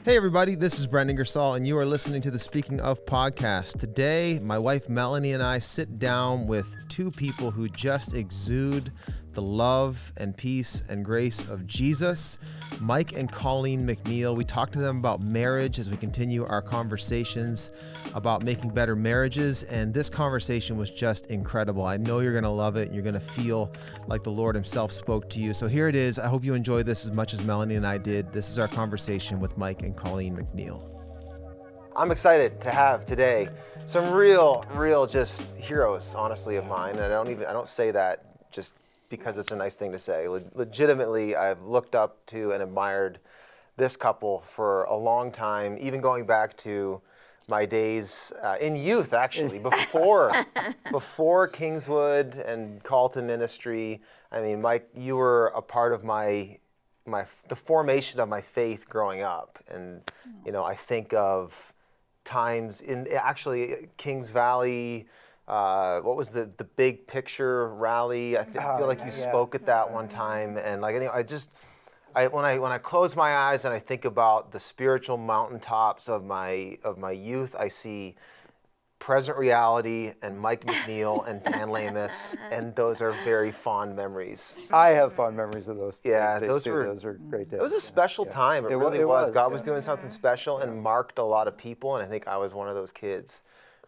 Hey everybody, this is Brent and you are listening to the Speaking of podcast. Today, my wife Melanie and I sit down with two people who just exude the love and peace and grace of Jesus, Mike and Colleen McNeil. We talk to them about marriage as we continue our conversations about making better marriages, and this conversation was just incredible. I know you're going to love it. You're going to feel like the Lord himself spoke to you. So here it is. I hope you enjoy this as much as Melanie and I did. This is our conversation with Mike and Colleen McNeil. I'm excited to have today some real just heroes, honestly, of mine. And I don't say that just because it's a nice thing to say. Legitimately, I've looked up to and admired this couple for a long time, even going back to my days in youth, actually, before Kingswood and Call to Ministry. I mean, Mike, you were a part of the formation of my faith growing up. And, you know, I think of times in actually Kings Valley. What was the big picture rally? I feel like you spoke at that one time, and like anyway, when I close my eyes and I think about the spiritual mountaintops of my youth, I see Present Reality and Mike McNeil and Dan Lamus, and those are very fond memories. I have fond memories of those. Yeah, those were great days. It was a special time. It really was. God was doing something special and marked a lot of people, and I think I was one of those kids.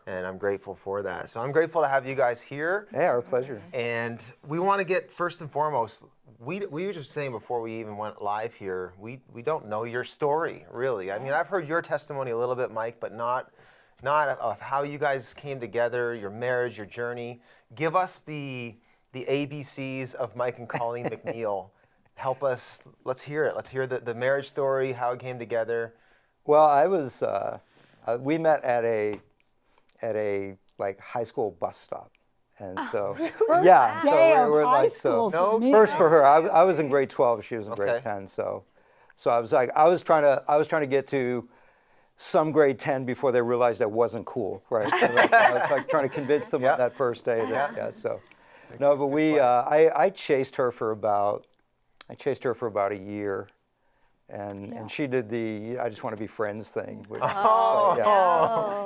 And I'm grateful for that. So I'm grateful to have you guys here. Yeah, our pleasure. And we want to get, first and foremost, we were just saying before we even went live here, we don't know your story, really. I mean, I've heard your testimony a little bit, Mike, but not of how you guys came together, your marriage, your journey. Give us the ABCs of Mike and Colleen McNeil. Help us, let's hear it. Let's hear the marriage story, how it came together. Well, we met at a like high school bus stop, and so yeah, so we were like first for her. I was in grade 12, she was in grade 10, so I was trying to get to some grade 10 before they realized that wasn't cool, right? I was like trying to convince them on that first day that so no, but I chased her for about a year. And she did the I just want to be friends thing. So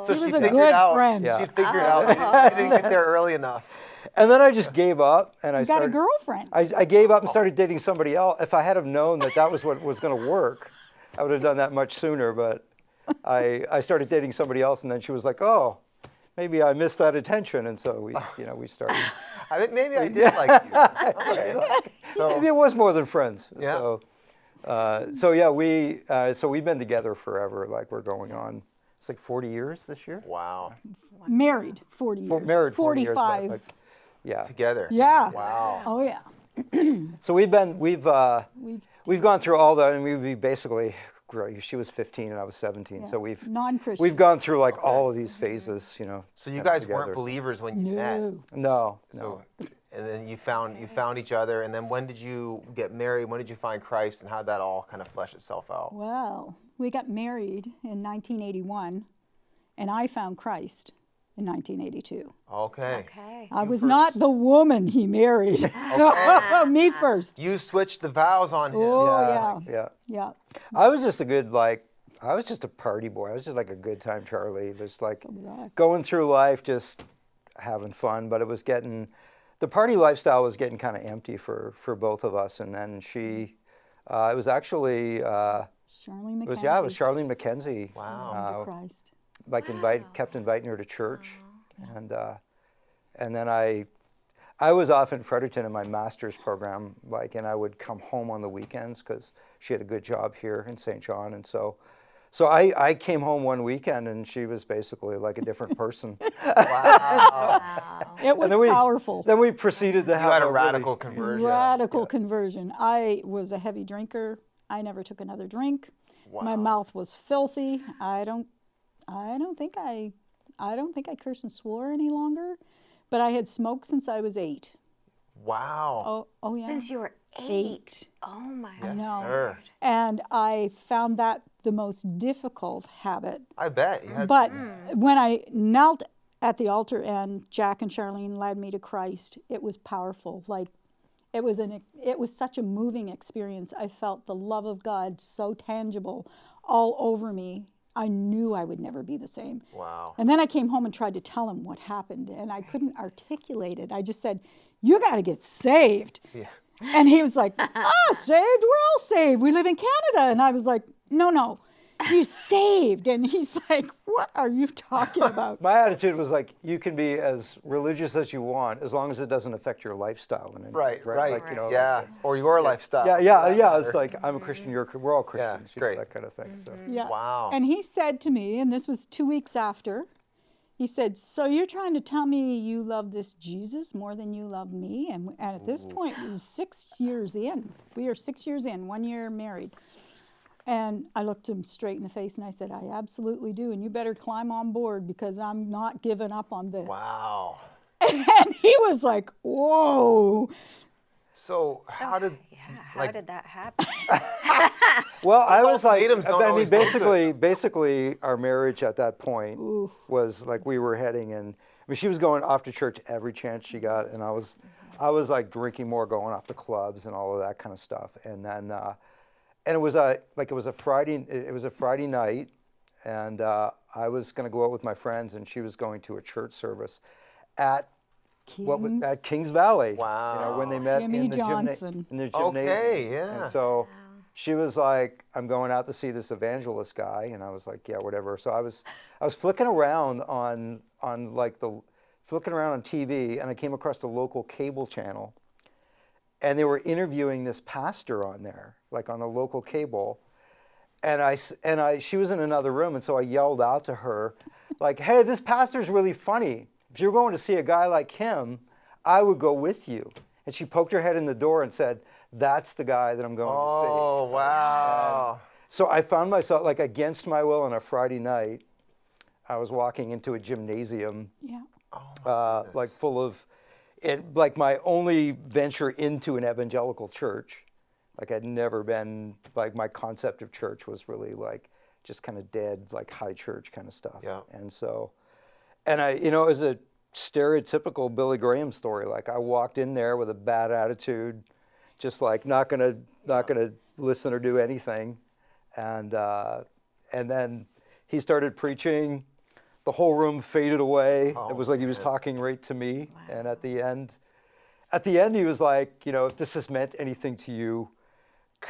she was she a figured good out. friend. Yeah. She figured out she didn't get there early enough. And then I just gave up, and I got a girlfriend. I gave up and started dating somebody else. If I had have known that was what was going to work, I would have done that much sooner. But I started dating somebody else, and then she was like, "Oh, maybe I missed that attention," and so we started. I think maybe I did like you. Okay. So maybe it was more than friends. Yeah. So we've been together forever. Like we're going on, it's like 40 years this year. Wow. Married 40 years. Married 40 45. years. Yeah. Together. Yeah. Wow. Oh yeah. So we've gone through all that, and we basically. She was 15 and I was 17, so we've gone through like all of these phases, you know. So you guys weren't believers when you met. No. And then you found each other, and then when did you get married? When did you find Christ, and how did that all kind of flesh itself out? Well, we got married in 1981, and I found Christ in 1982. Okay. I was not the woman he married. Okay. Me first. You switched the vows on him. Oh yeah. I was just a party boy. I was just like a good time Charlie, just like going through life, just having fun. But the party lifestyle was getting kind of empty for both of us. And then it was actually Charlene McKenzie. It was Charlene McKenzie. Wow. Christ. Like kept inviting her to church, and then I was off in Fredericton in my master's program, and I would come home on the weekends because she had a good job here in St. John, and so I came home one weekend and she was basically like a different person. Wow. It was powerful. Then we proceeded to have a radical conversion. Radical conversion. I was a heavy drinker. I never took another drink. Wow. My mouth was filthy. I don't think I cursed and swore any longer, but I had smoked since I was 8. Wow. Oh yeah. Since you were 8. Oh my God. Yes, sir. And I found that the most difficult habit. I bet. But when I knelt at the altar and Jack and Charlene led me to Christ, it was powerful. Like it was such a moving experience. I felt the love of God so tangible all over me. I knew I would never be the same. Wow. And then I came home and tried to tell him what happened, and I couldn't articulate it. I just said, you got to get saved. Yeah. And he was like, saved? We're all saved. We live in Canada. And I was like, no, you're saved. And he's like, what are you talking about? My attitude was like, you can be as religious as you want, as long as it doesn't affect your lifestyle. In any way, Right. Like, you know, Yeah. Or your lifestyle. Yeah. It's like, I'm a Christian, we're all Christians. it's great. That kind of thing. So. Yeah. Wow. And he said to me, and this was 2 weeks after, he said, so you're trying to tell me you love this Jesus more than you love me? And at this point, it was 6 years in. We are 6 years in, 1 year married. And I looked him straight in the face and I said, I absolutely do. And you better climb on board because I'm not giving up on this. Wow. And he was like, whoa. So how did how did that happen? Well, I was like, ultimatums don't I mean, always go basically, our marriage at that point was like we were heading in. I mean, she was going off to church every chance she got, and I was like drinking more, going off to clubs and all of that kind of stuff. And then, and it was a Friday night, and I was going to go out with my friends, and she was going to a church service at at Kings Valley. Wow. You know, when they met Jimmy in the Johnson. gymnasium. Okay, yeah. And so she was like, I'm going out to see this evangelist guy, and I was like, yeah, whatever. So I was flicking around on TV, and I came across the local cable channel, and they were interviewing this pastor on there, like on a local cable. And she was in another room, and so I yelled out to her, like, hey, this pastor's really funny. If you're going to see a guy like him, I would go with you. And she poked her head in the door and said, that's the guy that I'm going to see. Oh, wow. And so I found myself, like, against my will on a Friday night, I was walking into a gymnasium, like full of, and like my only venture into an evangelical church. Like I'd never been, like my concept of church was really like just kind of dead, like high church kind of stuff. Yeah. And so, and it was a stereotypical Billy Graham story. Like I walked in there with a bad attitude, just like not gonna listen or do anything. And then he started preaching. The whole room faded away. It was like he was talking right to me. Wow. And at the end he was like, if this has meant anything to you,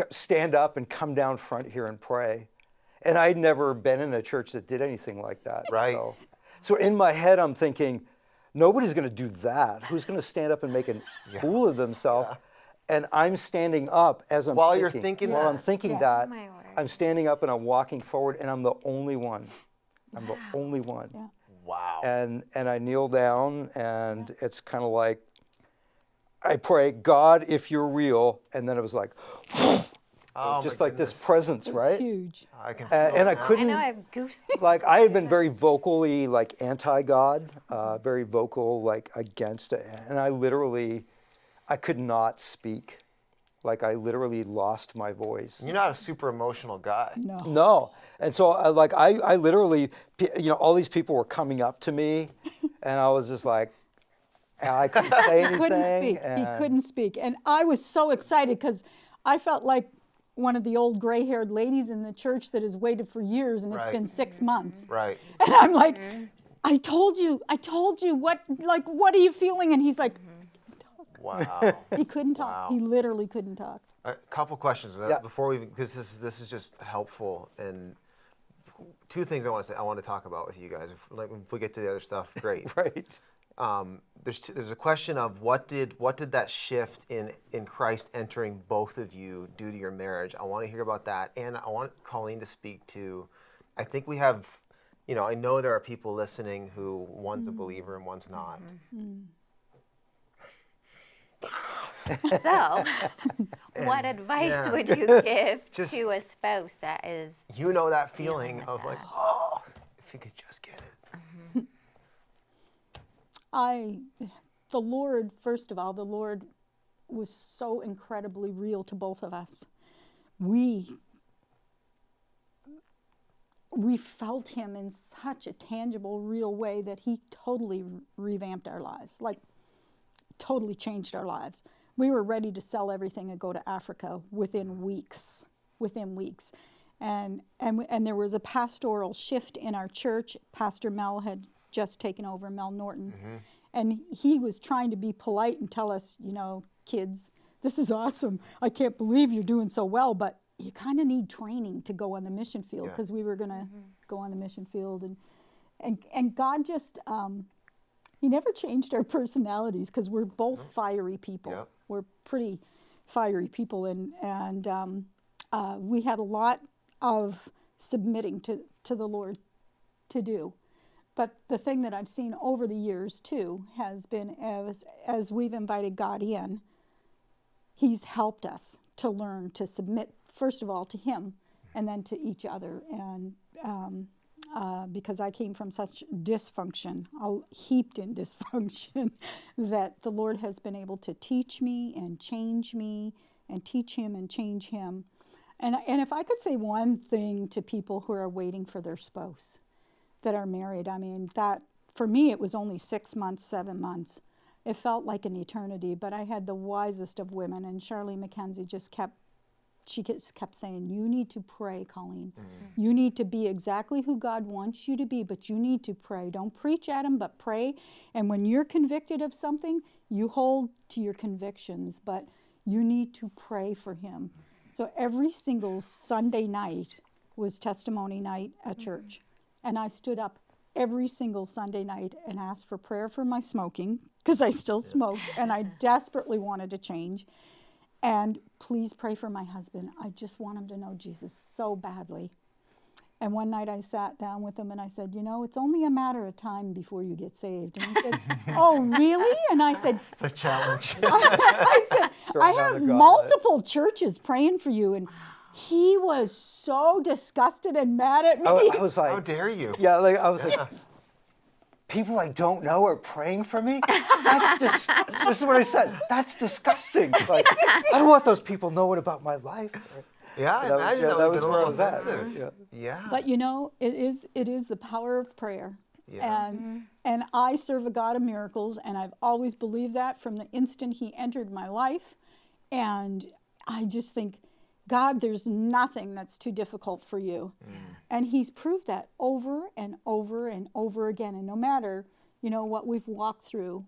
stand up and come down front here and pray. And I'd never been in a church that did anything like that. Right. So in my head, I'm thinking, nobody's going to do that. Who's going to stand up and make a fool of themselves? Yeah. And I'm standing up as I'm While thinking. you're thinking While that. I'm thinking that, My word. I'm standing up and I'm walking forward, and I'm the only one. I'm the only one. Yeah. Wow. And I kneel down, and it's kind of like, I pray, God, if you're real, and then it was like, just like this presence, It was right? huge. I can And I couldn't, I know I have goosebumps. like I had been very vocally like anti-God, very vocal like against it, and I could not speak. Like I literally lost my voice. You're not a super emotional guy. No. And so I literally, all these people were coming up to me, and I was just like, I couldn't say anything. He couldn't speak. He couldn't speak. And I was so excited because I felt like one of the old gray-haired ladies in the church that has waited for years, and it's been 6 months. Right. And I'm like, I told you, what are you feeling? And he's like, Wow. he couldn't talk. He literally couldn't talk. A couple questions before we, because this is just helpful, and two things I want to say. I want to talk about with you guys. If we get to the other stuff, great. Right. There's a question of what did that shift in Christ entering both of you do to your marriage? I want to hear about that, and I want Colleen to speak to. I think we have, I know there are people listening who one's a believer and one's not. So, what advice would you give to a spouse that is... that feeling of like, oh, if you could just get it. The Lord, first of all, the Lord was so incredibly real to both of us. We felt him in such a tangible, real way that he totally revamped our lives, like totally changed our lives. We were ready to sell everything and go to Africa within weeks. And there was a pastoral shift in our church. Pastor Mel had just taken over, Mel Norton. And he was trying to be polite and tell us, kids, this is awesome. I can't believe you're doing so well, but you kind of need training to go on the mission field, because we were going to go on the mission field. And God just, he never changed our personalities, because we're both fiery people. Yep. We're pretty fiery people, and we had a lot of submitting to the Lord to do. But the thing that I've seen over the years too has been, as we've invited God in, he's helped us to learn to submit, first of all, to him, and then to each other. And because I came from such dysfunction, heaped in dysfunction, that the Lord has been able to teach me and change me, and teach him and change him. And if I could say one thing to people who are waiting for their spouse, that are married, I mean, that for me it was only 6 months, 7 months. It felt like an eternity, but I had the wisest of women, and Charlene McKenzie just kept saying, you need to pray, Colleen. You need to be exactly who God wants you to be, but you need to pray. Don't preach at him, but pray. And when you're convicted of something, you hold to your convictions, but you need to pray for him. So every single Sunday night was testimony night at church. And I stood up every single Sunday night and asked for prayer for my smoking, because I still smoke, and I desperately wanted to change. And please pray for my husband. I just want him to know Jesus so badly. And one night I sat down with him and I said, it's only a matter of time before you get saved. And he said, oh, really? And I said, it's a challenge. I said, I have multiple churches praying for you. And he was so disgusted and mad at me. I was like, how dare you? Yeah, I was like, people I don't know are praying for me? This is what I said. That's disgusting. Like, I don't want those people knowing about my life. Yeah, I imagine that was where I was at. Yeah. But it is the power of prayer. Yeah. And I serve a God of miracles, and I've always believed that from the instant he entered my life. And I just think, God, there's nothing that's too difficult for you. And he's proved that over and over and over again. And no matter, what we've walked through,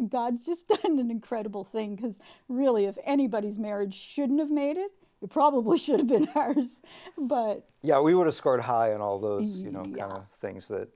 God's just done an incredible thing, because really, if anybody's marriage shouldn't have made it, it probably should have been ours. But yeah, we would have scored high on all those, kind of things that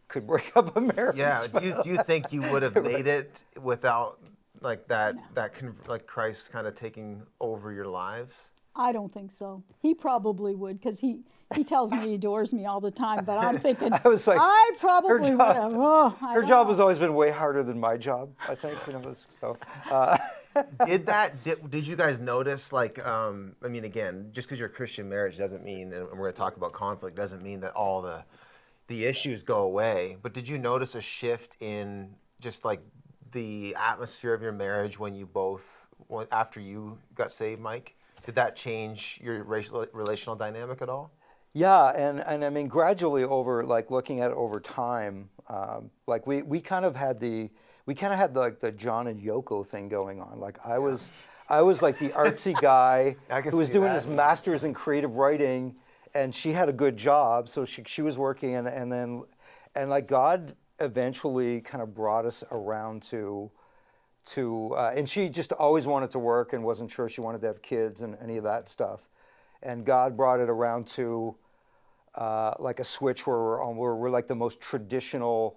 could break up a marriage. Yeah. Do you think you would have made it without like that like Christ kind of taking over your lives? I don't think so. He probably would, because he tells me he adores me all the time. But I'm thinking, I was like, I probably would have. Her job has always been way harder than my job, I think. So. Did you guys notice, like, I mean, again, just because you're a Christian marriage doesn't mean, and we're going to talk about conflict, doesn't mean that all the issues go away. But did you notice a shift in just like the atmosphere of your marriage after you got saved, Mike? Did that change your relational dynamic at all? Yeah, and I mean, gradually over, like, looking at it over time, like we kind of had the John and Yoko thing going on. Like I was like the artsy guy who was doing his master's in creative writing, and she had a good job, so she was working, and like God eventually kind of brought us around to and she just always wanted to work and wasn't sure she wanted to have kids and any of that stuff, and God brought it around to like a switch where we're like the most traditional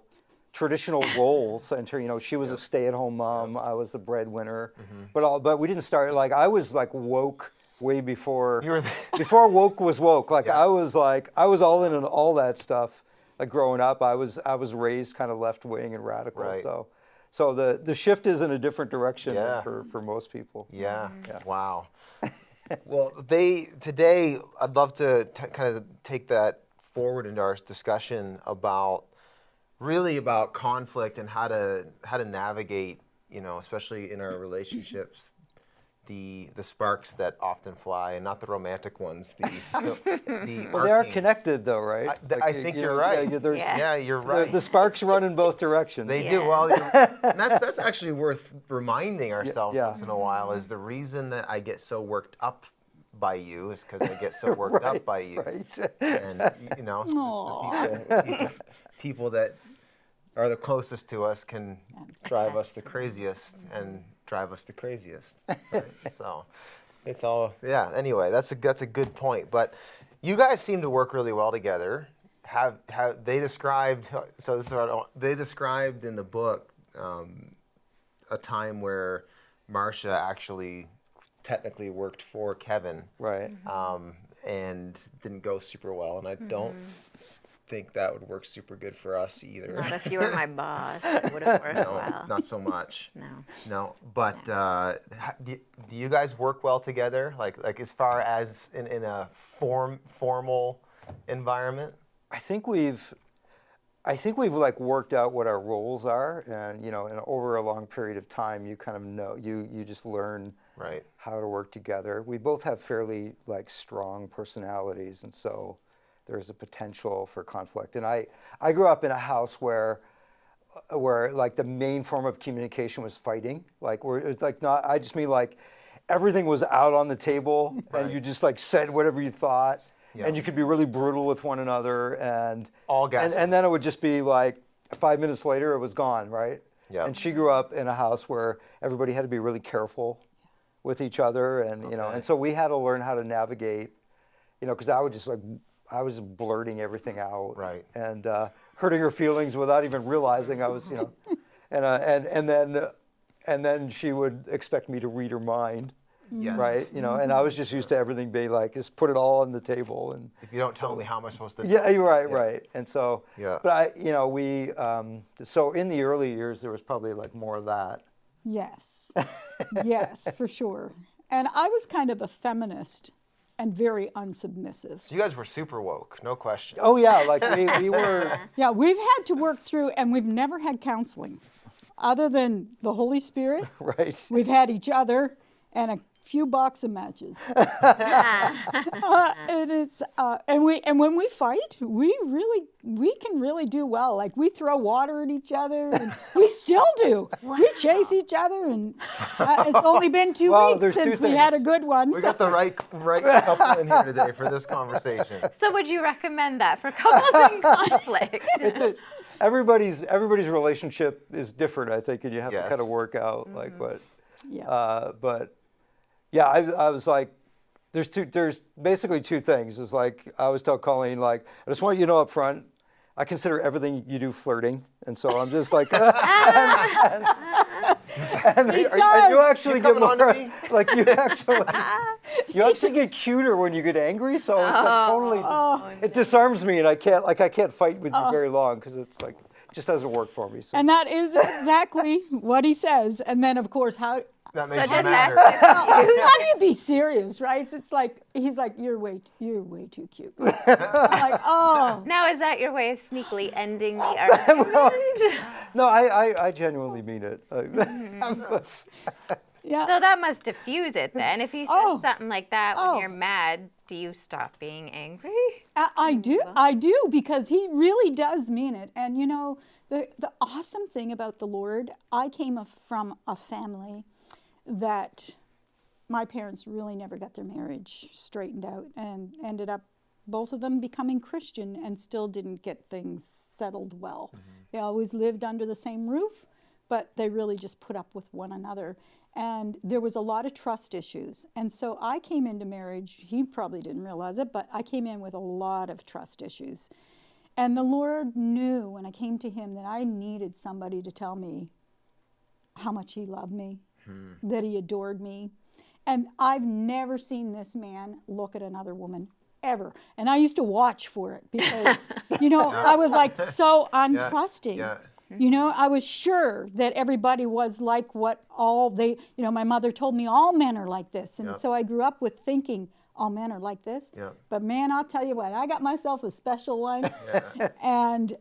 roles, and she was a stay-at-home mom, I was the breadwinner, but we didn't start, like, I was like woke way before before woke was woke. Like I was all in on all that stuff. Like growing up, I was raised kind of left-wing and radical. Right. So the shift is in a different direction for most people. Yeah. Wow. Well, today I'd love to kind of take that forward into our discussion about conflict and how to navigate, especially in our relationships, the sparks that often fly, and not the romantic ones. Well, they are connected, though, right? I think you're right. You're right. The sparks run in both directions. They do. Well, and that's actually worth reminding ourselves once in a while. Is the reason that I get so worked up by you is because I get so worked up by you. Right. And, you know, it's the people that are the closest to us can drive us the craziest and drive us the craziest. Right? So it's all, yeah, anyway, that's a good point. But you guys seem to work really well together. Have they described, so this is what they described in the book a time where Marcia actually technically worked for Kevin. Right. And didn't go super well. And I don't think that would work super good for us either. Not if you were my boss. It would have worked well. Not so much. No. But do you guys work well together? Like as far as in a formal environment? I think we've like worked out what our roles are, and you know, and over a long period of time, you kind of know, you just learn how to work together. We both have fairly like strong personalities, and so there's a potential for conflict. And I grew up in a house where like the main form of communication was fighting. Like where it's like not, I just mean like everything was out on the table, and you just like said whatever you thought. Yeah. And you could be really brutal with one another, and then it would just be like 5 minutes later it was gone, right? Yeah. And she grew up in a house where everybody had to be really careful with each other, and you know, and so we had to learn how to navigate, you know, because I was blurting everything out, right, and hurting her feelings without even realizing I was, you know, and then she would expect me to read her mind. Yes. Right, you know, and I was just used to everything being like, just put it all on the table, and if you don't tell me, how am I supposed to do Yeah, you're right, right, and so, but you know, we, so in the early years there was probably like more of that. Yes, yes, for sure, and I was kind of a feminist and very unsubmissive. So you guys were super woke, no question. Oh yeah, like we were. Yeah, we've had to work through, and we've never had counseling, other than the Holy Spirit. Right. We've had each other and a few boxing matches. And when we fight, we can really do well. Like we throw water at each other, and we still do. Wow. We chase each other, and it's only been 2 weeks since we had a good one. We got the right couple in here today for this conversation. So would you recommend that for couples in conflict? Everybody's relationship is different, I think, and you have to kind of work out like what. Yeah. But yeah, I was like, there's basically two things. It's like I always tell Colleen, like, I just want you to know up front, I consider everything you do flirting, and so I'm just like, and you actually get more, like you actually get cuter when you get angry. So it's like totally, it disarms me, and I can't fight with you very long because it's like it just doesn't work for me. So. And that is exactly what he says. And then of course how. That makes you matter. How do you be serious, right? It's like he's like, you're way too cute. I'm like, oh. Now is that your way of sneakily ending the argument? No, I genuinely mean it. Yeah. So that must diffuse it then. If he says something like that when you're mad, do you stop being angry? I do, because he really does mean it. And you know, the awesome thing about the Lord, I came from a family that my parents really never got their marriage straightened out and ended up both of them becoming Christian and still didn't get things settled well. Mm-hmm. They always lived under the same roof, but they really just put up with one another. And there was a lot of trust issues. And so I came into marriage, he probably didn't realize it, but I came in with a lot of trust issues. And the Lord knew when I came to him that I needed somebody to tell me how much he loved me, that he adored me. And I've never seen this man look at another woman ever. And I used to watch for it because, you know, I was like so untrusting. Yeah. You know, I was sure that everybody was like what my mother told me all men are like this. And so I grew up with thinking all men are like this. Yeah. But man, I'll tell you what, I got myself a special one. And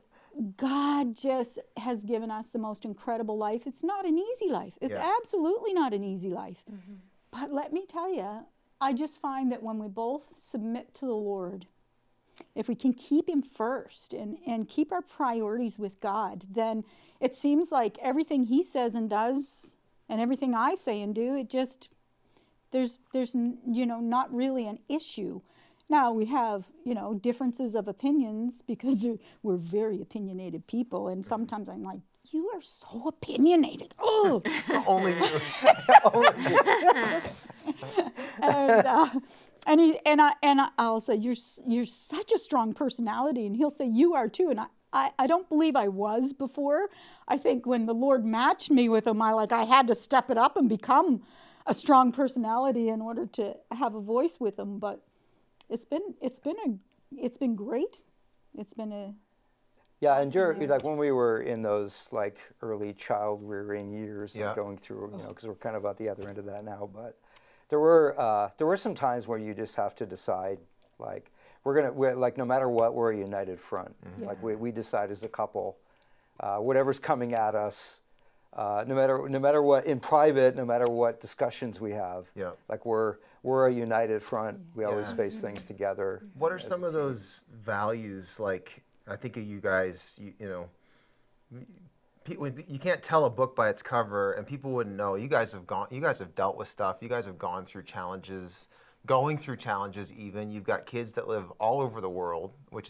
God just has given us the most incredible life. It's not an easy life. It's absolutely not an easy life. Mm-hmm. But let me tell you, I just find that when we both submit to the Lord, if we can keep him first and keep our priorities with God, then it seems like everything he says and does and everything I say and do, there's not really an issue. Now we have, differences of opinions because we're very opinionated people, and sometimes I'm like, you are so opinionated. Oh, Only you. and I'll say, you're such a strong personality, and he'll say, you are too. And I don't believe I was before. I think when the Lord matched me with him, I had to step it up and become a strong personality in order to have a voice with him. But it's been great. It's been a Yeah, and like when we were in those like early child rearing years and going through, because we're kind of at the other end of that now, but there were some times where you just have to decide, like we're like no matter what, we're a united front. Mm-hmm. Like we decide as a couple, whatever's coming at us, no matter what in private, no matter what discussions we have, like we're a united front. We always face things together. What are some of those values like? I think of you guys, you can't tell a book by its cover, and people wouldn't know. You guys have dealt with stuff. You guys have gone through challenges, going through challenges even. You've got kids that live all over the world, which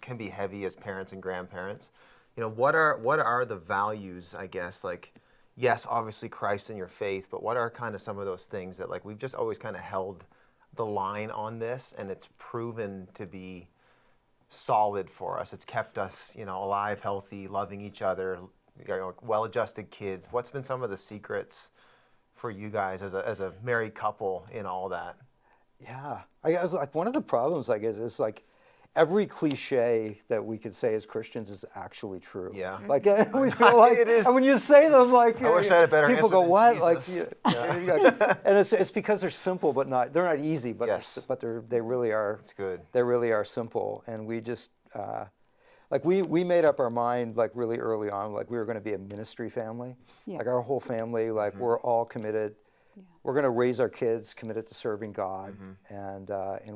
can be heavy as parents and grandparents. What are the values, I guess, like, yes, obviously Christ and your faith, but what are kind of some of those things that, like, we've just always kind of held the line on this, and it's proven to be solid for us. It's kept us, alive, healthy, loving each other, well-adjusted kids. What's been some of the secrets for you guys as a married couple in all that? Yeah, like one of the problems, I guess, is like every cliche that we could say as Christians is actually true. Yeah. Like we feel like it is. And when you say them, like I wish I had a better people answer go, than "What?" Jesus. And it's because they're simple, but they're not easy. But they really are. It's good. They really are simple, and we just like we made up our mind like really early on, like we were going to be a ministry family. Yeah. Like our whole family, like we're all committed. We're going to raise our kids committed to serving God, and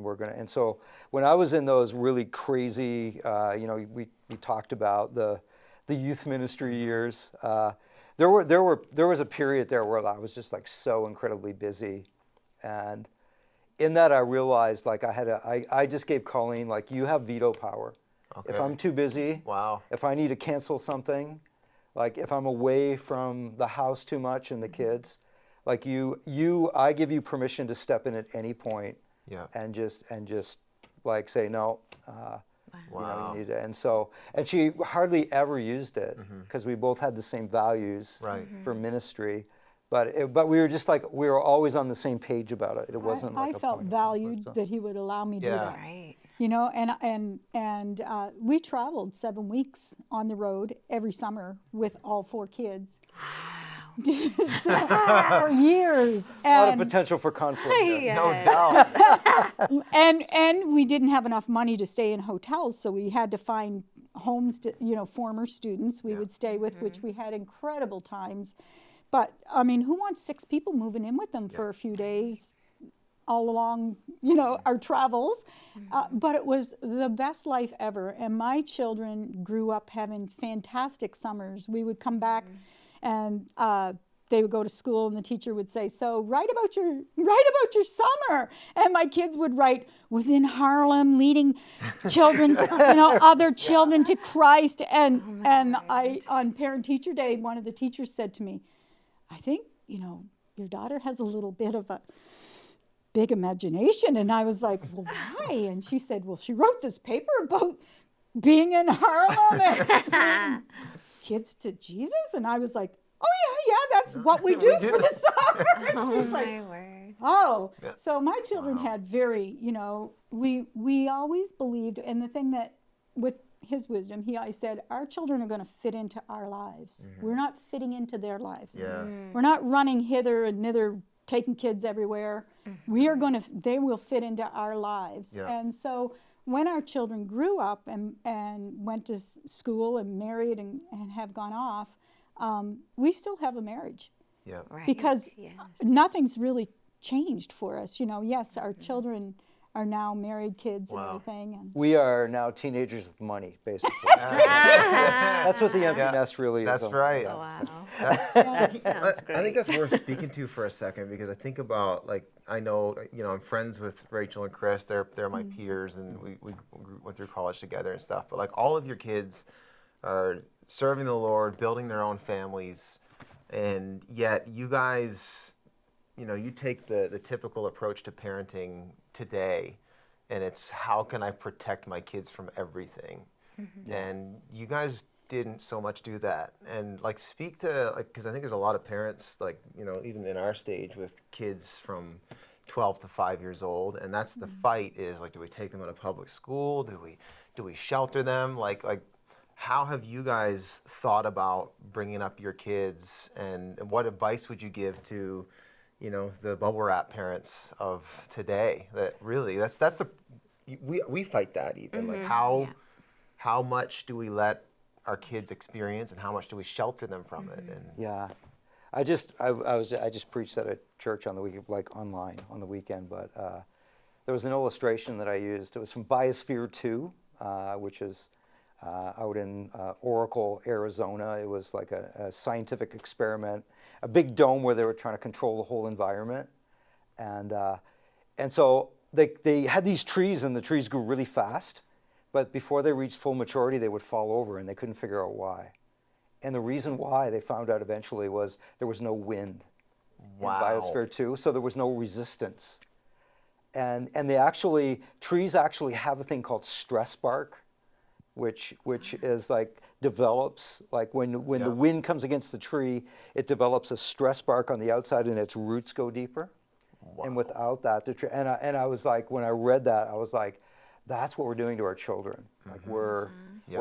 we're going to. And so when I was in those really crazy, we talked about the youth ministry years. There was a period there where I was just like so incredibly busy, and in that I realized like I just gave Colleen like, you have veto power. Okay. If I'm too busy, if I need to cancel something, like if I'm away from the house too much and the kids. Like I give you permission to step in at any point, and just like say no. You need to. And she hardly ever used it because we both had the same values for ministry, but we were just like we were always on the same page about it. It wasn't. I felt valued that he would allow me to do that. Right. And we traveled 7 weeks on the road every summer with all 4 kids. For years. A lot of potential for conflict. Yes. No doubt. and we didn't have enough money to stay in hotels, so we had to find homes to, former students we would stay with, which we had incredible times. But, I mean, who wants 6 people moving in with them for a few days all along, our travels? But it was the best life ever. And my children grew up having fantastic summers. We would come back and they would go to school, and the teacher would say, "So write about your summer." And my kids would write, "Was in Harlem leading children, other children to Christ." And on Parent Teacher Day, one of the teachers said to me, "I think your daughter has a little bit of a big imagination." And I was like, "Well, why?" And she said, "Well, she wrote this paper about being in Harlem and kids to Jesus." And I was like, "Oh yeah, that's what we do for the summer." And she's like, word. "Oh." Yeah. So my children had very, we always believed, and the thing that with his wisdom, he always said, our children are going to fit into our lives. We're not fitting into their lives. Yeah. We're not running hither and thither, taking kids everywhere. They will fit into our lives. Yeah. And so when our children grew up and went to school and married and have gone off, we still have a marriage. Yeah. Right. Because nothing's really changed for us. Yes, our children our now married kids and everything. And we are now teenagers with money, basically. That's what the empty nest really is. That's right. Oh, wow. That sounds great. I think that's worth speaking to for a second, because I think about, like, I know, I'm friends with Rachel and Chris. They're my peers, and we went through college together and stuff. But like, all of your kids are serving the Lord, building their own families, and yet you guys, you take the typical approach to parenting today, and it's, how can I protect my kids from everything? And you guys didn't so much do that. And like, speak to, like, because I think there's a lot of parents, like, even in our stage with kids from 12 to 5 years old, and that's the fight, is like, do we take them out of public school? Do we shelter them? Like how have you guys thought about bringing up your kids, and what advice would you give to the bubble wrap parents of today? That really, that's the, we fight that even. Like, how much do we let our kids experience, and how much do we shelter them from it? And yeah, I just preached at a church on the week, like online on the weekend. But there was an illustration that I used. It was from Biosphere 2, which is out in Oracle, Arizona. It was like a scientific experiment, a big dome where they were trying to control the whole environment. And so they had these trees, and the trees grew really fast. But before they reached full maturity, they would fall over, and they couldn't figure out why. And the reason why, they found out eventually, was there was no wind in Biosphere 2, so there was no resistance. And trees actually have a thing called stress bark, which is like, develops, like when the wind comes against the tree, it develops a stress bark on the outside, and its roots go deeper. And without that, the tree, and I was like, when I read that, I was like, that's what we're doing to our children. Like, we're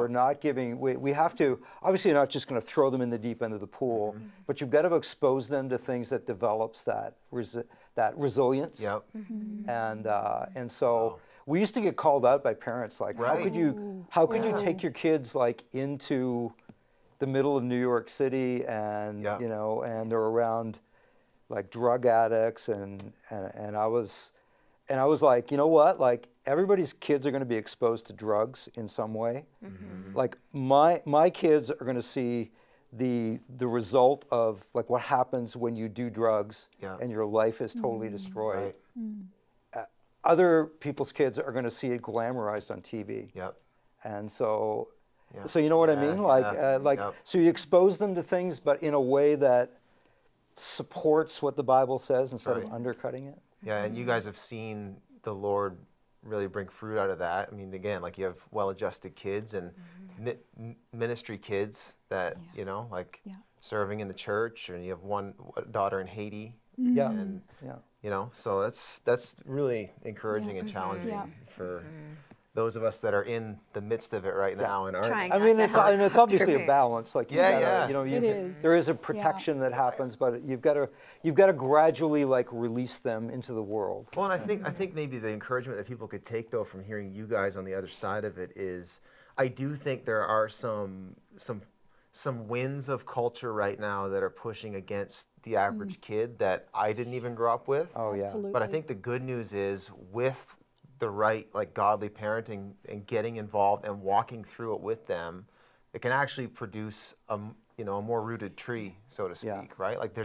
not giving, we have to, obviously you're not just going to throw them in the deep end of the pool, but you've got to expose them to things that develops that resilience. And so we used to get called out by parents, like, how could you take your kids, like, into the middle of New York City, and and they're around, like, drug addicts, and I was like, you know what? Like, everybody's kids are going to be exposed to drugs in some way. Like, my kids are going to see the result of, like, what happens when you do drugs and your life is totally destroyed. Other people's kids are going to see it glamorized on TV. And so you know what I mean? Like, so you expose them to things, but in a way that supports what the Bible says instead of undercutting it. Yeah, and you guys have seen the Lord really bring fruit out of that. I mean, again, like, you have well-adjusted kids and ministry kids that, serving in the church, and you have one daughter in Haiti. So that's really encouraging and challenging for those of us that are in the midst of it right now and aren't. I mean, it's obviously a balance. Like, there is a protection that happens, but you've got to gradually, like, release them into the world. Well, and I think maybe the encouragement that people could take, though, from hearing you guys on the other side of it is, I do think there are some winds of culture right now that are pushing against the average kid that I didn't even grow up with. Oh yeah. Absolutely. But I think the good news is, with the right, like, godly parenting and getting involved and walking through it with them, it can actually produce a more rooted tree, so to speak, right? Like,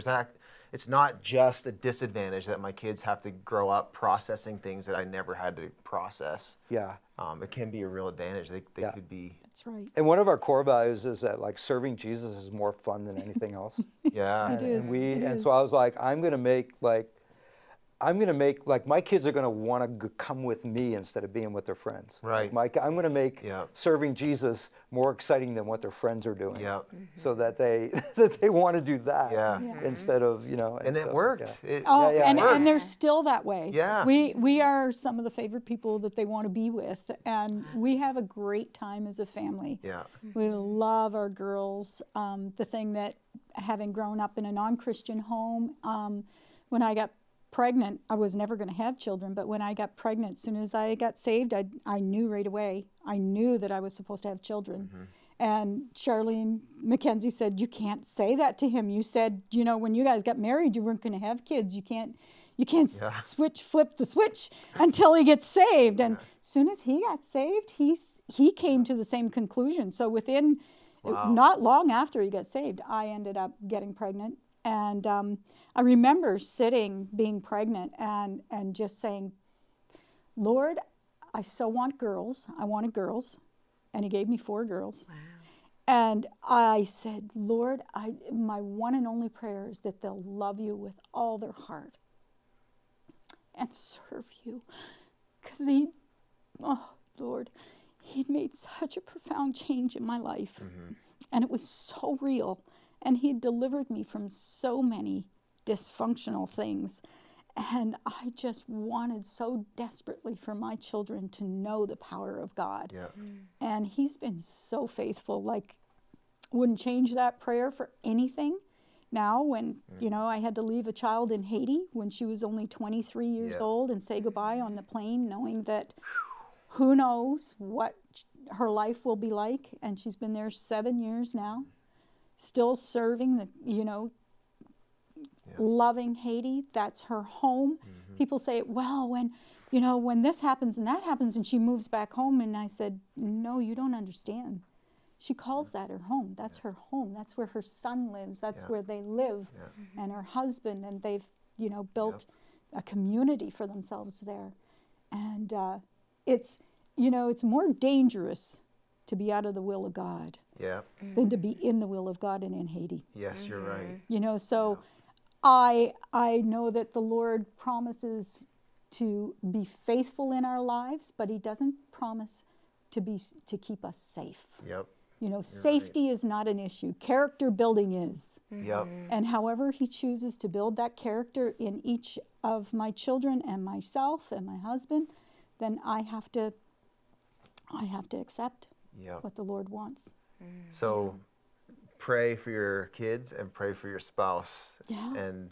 it's not just a disadvantage that my kids have to grow up processing things that I never had to process. It can be a real advantage. They could be. That's right. And one of our core values is that, like, serving Jesus is more fun than anything else. It is. And so I was like, I'm going to make, like, my kids are going to want to come with me instead of being with their friends. Right. Like, I'm going to make serving Jesus more exciting than what their friends are doing. So that they want to do that instead of, And it worked. And they're still that way. We are some of the favorite people that they want to be with, and we have a great time as a family. We love our girls. The thing that, having grown up in a non-Christian home, when I got pregnant, I was never going to have children, but when I got pregnant, as soon as I got saved, I knew right away. I knew that I was supposed to have children. And Charlene McKenzie said, you can't say that to him. You said, when you guys got married, you weren't going to have kids. You You can't flip the switch until he gets saved. And as soon as he got saved, he came to the same conclusion. So within, not long after he got saved, I ended up getting pregnant. And I remember being pregnant and just saying, Lord, I so want girls. I wanted girls. And he gave me 4 girls. Wow. And I said, Lord, my one and only prayer is that they'll love you with all their heart and serve you. Because Lord, he'd made such a profound change in my life. Mm-hmm. And it was so real. And he had delivered me from so many dysfunctional things. And I just wanted so desperately for my children to know the power of God. Yeah. And he's been so faithful. Like, wouldn't change that prayer for anything. Now, when, I had to leave a child in Haiti when she was only 23 years old and say goodbye on the plane, knowing that who knows what her life will be like. And she's been there 7 years now, still serving loving Haiti. That's her home. Mm-hmm. People say, well, when this happens and that happens and she moves back home. And I said, no, you don't understand. She calls that her home. That's her home. That's where her son lives. That's where they live. Yeah. And her husband. And they've, built a community for themselves there. And it's more dangerous to be out of the will of God than to be in the will of God and in Haiti. Yes, you're right. So I know that the Lord promises to be faithful in our lives, but he doesn't promise to keep us safe. Yep. Safety is not an issue. Character building is. Yep. And however he chooses to build that character in each of my children and myself and my husband, then I have to accept what the Lord wants. So pray for your kids and pray for your spouse and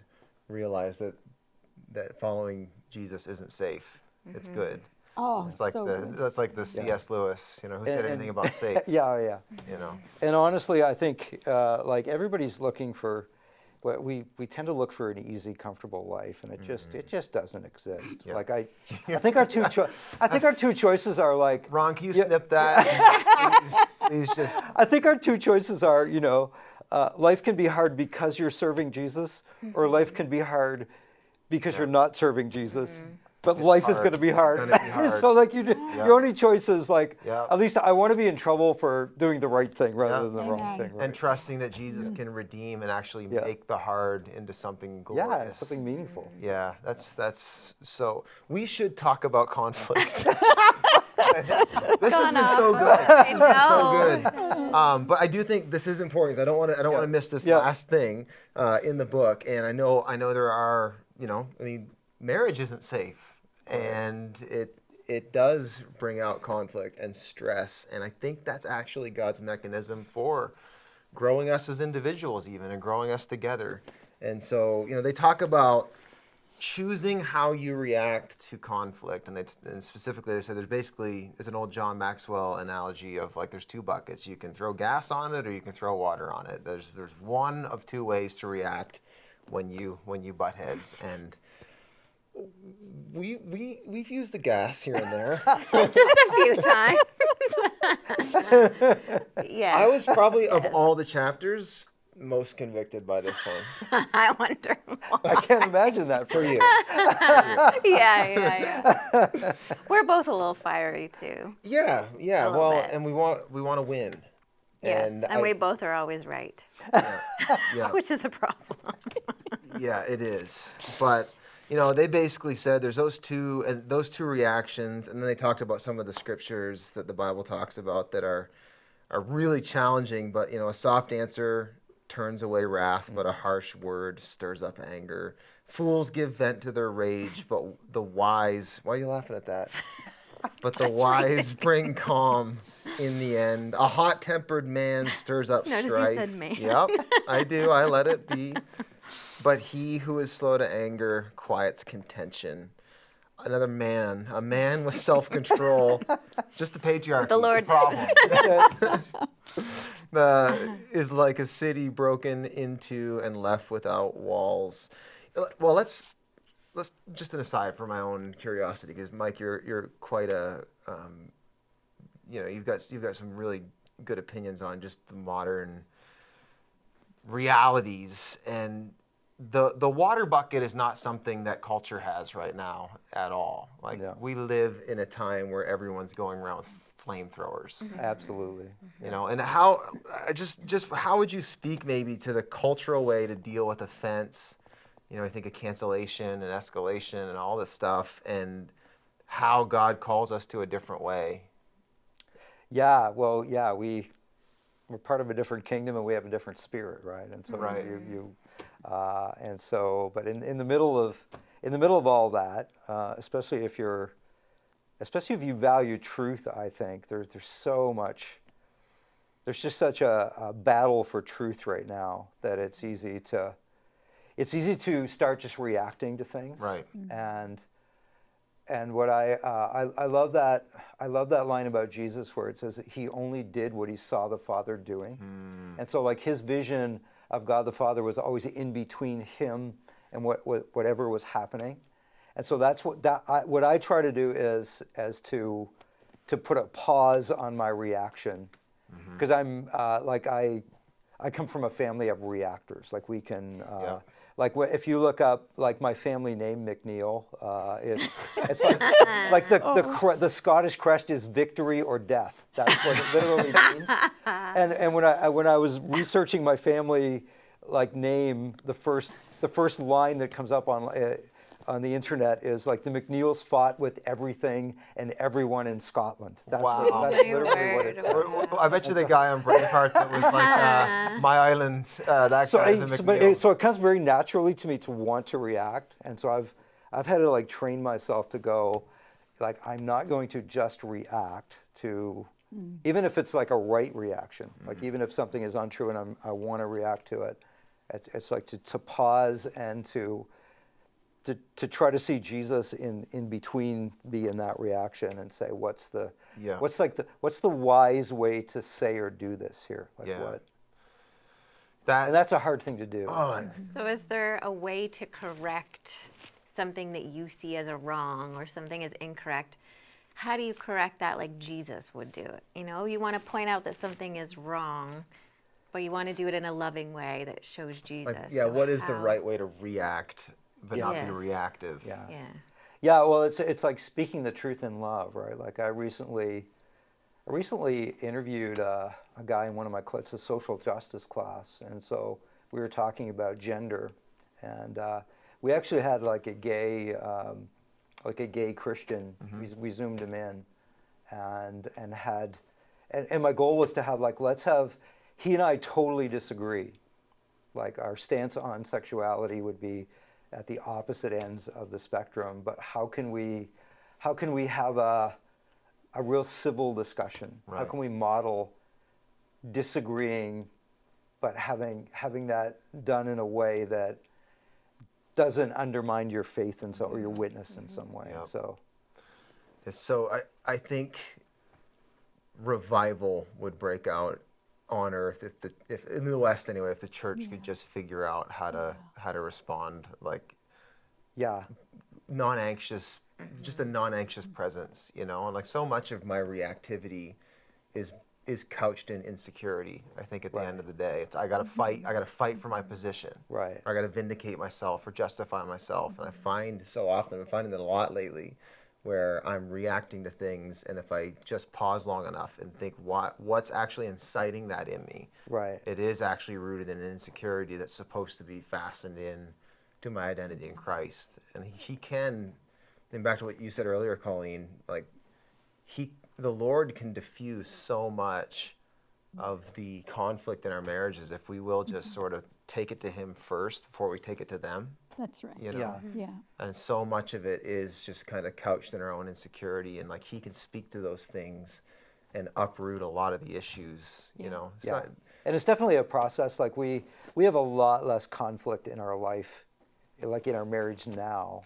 realize that following Jesus isn't safe. Mm-hmm. It's good. Oh, it's like that's like the C.S. Lewis, who said anything about safe. Yeah. And honestly, I think like everybody's looking for, we tend to look for an easy, comfortable life, and it just doesn't exist. Yeah. Like I think our two choices are like. Ron, can you snip that? please just. I think our two choices are, life can be hard because you're serving Jesus, or life can be hard because you're not serving Jesus. Mm-hmm. But life is going to be hard. So like your only choice is like, at least I want to be in trouble for doing the right thing rather than the wrong thing. Right? And trusting that Jesus can redeem and actually make the hard into something glorious. Yeah, something meaningful. Yeah, that's so. We should talk about conflict. This has been so good. So good. But I do think this is important because I don't want to miss this last thing in the book. And I know there are, marriage isn't safe. And it does bring out conflict and stress. And I think that's actually God's mechanism for growing us as individuals even and growing us together. And so, they talk about choosing how you react to conflict. And specifically they said there's an old John Maxwell analogy of like there's 2 buckets. You can throw gas on it or you can throw water on it. There's one of 2 ways to react when you butt heads. And we've used the gas here and there. Just a few times. Yeah. I was probably of all the chapters most convicted by this one. I wonder why. I can't imagine that for you. Yeah. We're both a little fiery too. Yeah. Well, and we want to win. Yes, and we both are always right. Yeah. Which is a problem. Yeah, it is. But they basically said there's those two reactions, and then they talked about some of the scriptures that the Bible talks about that are really challenging. But a soft answer turns away wrath, but a harsh word stirs up anger. Fools give vent to their rage, but the wise. Why are you laughing at that? But the wise bring calm in the end. A hot-tempered man stirs up strife. Notice you said man. Yep, I do. I let it be. But he who is slow to anger quiets contention. A man with self-control, just the patriarchy. The Lord is like a city broken into and left without walls. Well, let's let's just an aside for my own curiosity, because Mike, you're quite a, you've got some really good opinions on just the modern realities, and the water bucket is not something that culture has right now at all. Like we live in a time where everyone's going around with flamethrowers. Absolutely. And how just how would you speak maybe to the cultural way to deal with offense? I think of cancellation and escalation and all this stuff, and how God calls us to a different way. Yeah, well, yeah, we're part of a different kingdom and we have a different spirit, right? And so but in the middle of all that, especially if you value truth, I think there's so much. There's just such a battle for truth right now that it's easy to start just reacting to things. Right. And what I love that line about Jesus where it says that he only did what he saw the Father doing. And so like his vision of God the Father was always in between him and whatever was happening. And so that's what I try to do is to put a pause on my reaction, because I'm I come from a family of reactors. Like we can like if you look up like my family name McNeil, it's like the Scottish crest is victory or death. That's what it literally means. And when I was researching my family like name, the first line that comes up on the internet is like the McNeils fought with everything and everyone in Scotland. That's literally what it says. I bet you the guy on Braveheart that was like my island. That guy's a McNeil. So it comes very naturally to me to want to react, and so I've had to like train myself to go, like I'm not going to just react to, even if it's like a right reaction, like even if something is untrue and I want to react to it, it's like to pause and to try to see Jesus in between me and that reaction and say what's the wise way to say or do this here, like what. And that's a hard thing to do. So is there a way to correct something that you see as a wrong or something as incorrect? How do you correct that like Jesus would do it? You want to point out that something is wrong, but you want to do it in a loving way that shows Jesus. What is the right way to react, but not be reactive? Yeah, well, it's like speaking the truth in love, right? Like I recently interviewed a guy in one of my classes, a social justice class, and so we were talking about gender, and we actually had like a gay Christian. We zoomed him in, and my goal was to have like he and I totally disagree, like our stance on sexuality would be at the opposite ends of the spectrum, but how can we have a real civil discussion? Right. How can we model disagreeing, but having that done in a way that doesn't undermine your faith and or your witness in some way? Yep. So I think revival would break out on earth if in the West anyway, if the church could just figure out how to respond, like non-anxious, just a non-anxious presence, and like so much of my reactivity is couched in insecurity. I think at the end of the day, it's I gotta fight for my position, right? Or I gotta vindicate myself or justify myself, and I find so often, I'm finding that a lot lately, where I'm reacting to things, and if I just pause long enough and think what's actually inciting that in me, right? It is actually rooted in an insecurity that's supposed to be fastened in to my identity in Christ. And he can, and back to what you said earlier, Colleen, like the Lord can diffuse so much of the conflict in our marriages if we will just sort of take it to him first before we take it to them. That's right. Yeah. And so much of it is just kind of couched in our own insecurity, and like he can speak to those things and uproot a lot of the issues, And it's definitely a process. Like we have a lot less conflict in our life, like in our marriage now,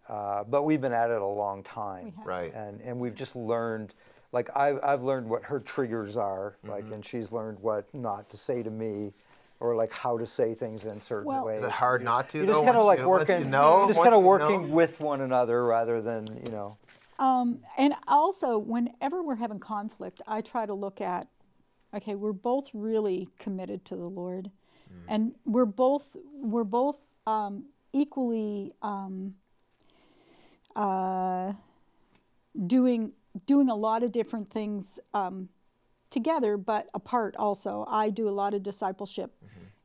but we've been at it a long time, right? And we've just learned, like I've learned what her triggers are, like, and she's learned what not to say to me, or like how to say things in certain ways. Is it hard not to? You're just kind of like working, just kind of working know? with one another rather than, And also, whenever we're having conflict, I try to look at, okay, we're both really committed to the Lord, and we're both equally doing a lot of different things together, but apart also. I do a lot of discipleship,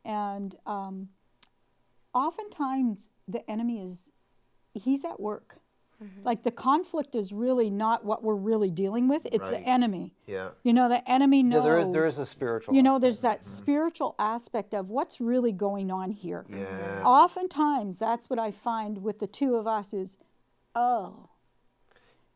and oftentimes the enemy he's at work. Like the conflict is really not what we're really dealing with. It's the enemy. Yeah. The enemy knows. Yeah, there is a spiritual there's that spiritual aspect of what's really going on here. Yeah. Oftentimes, that's what I find with the two of us is,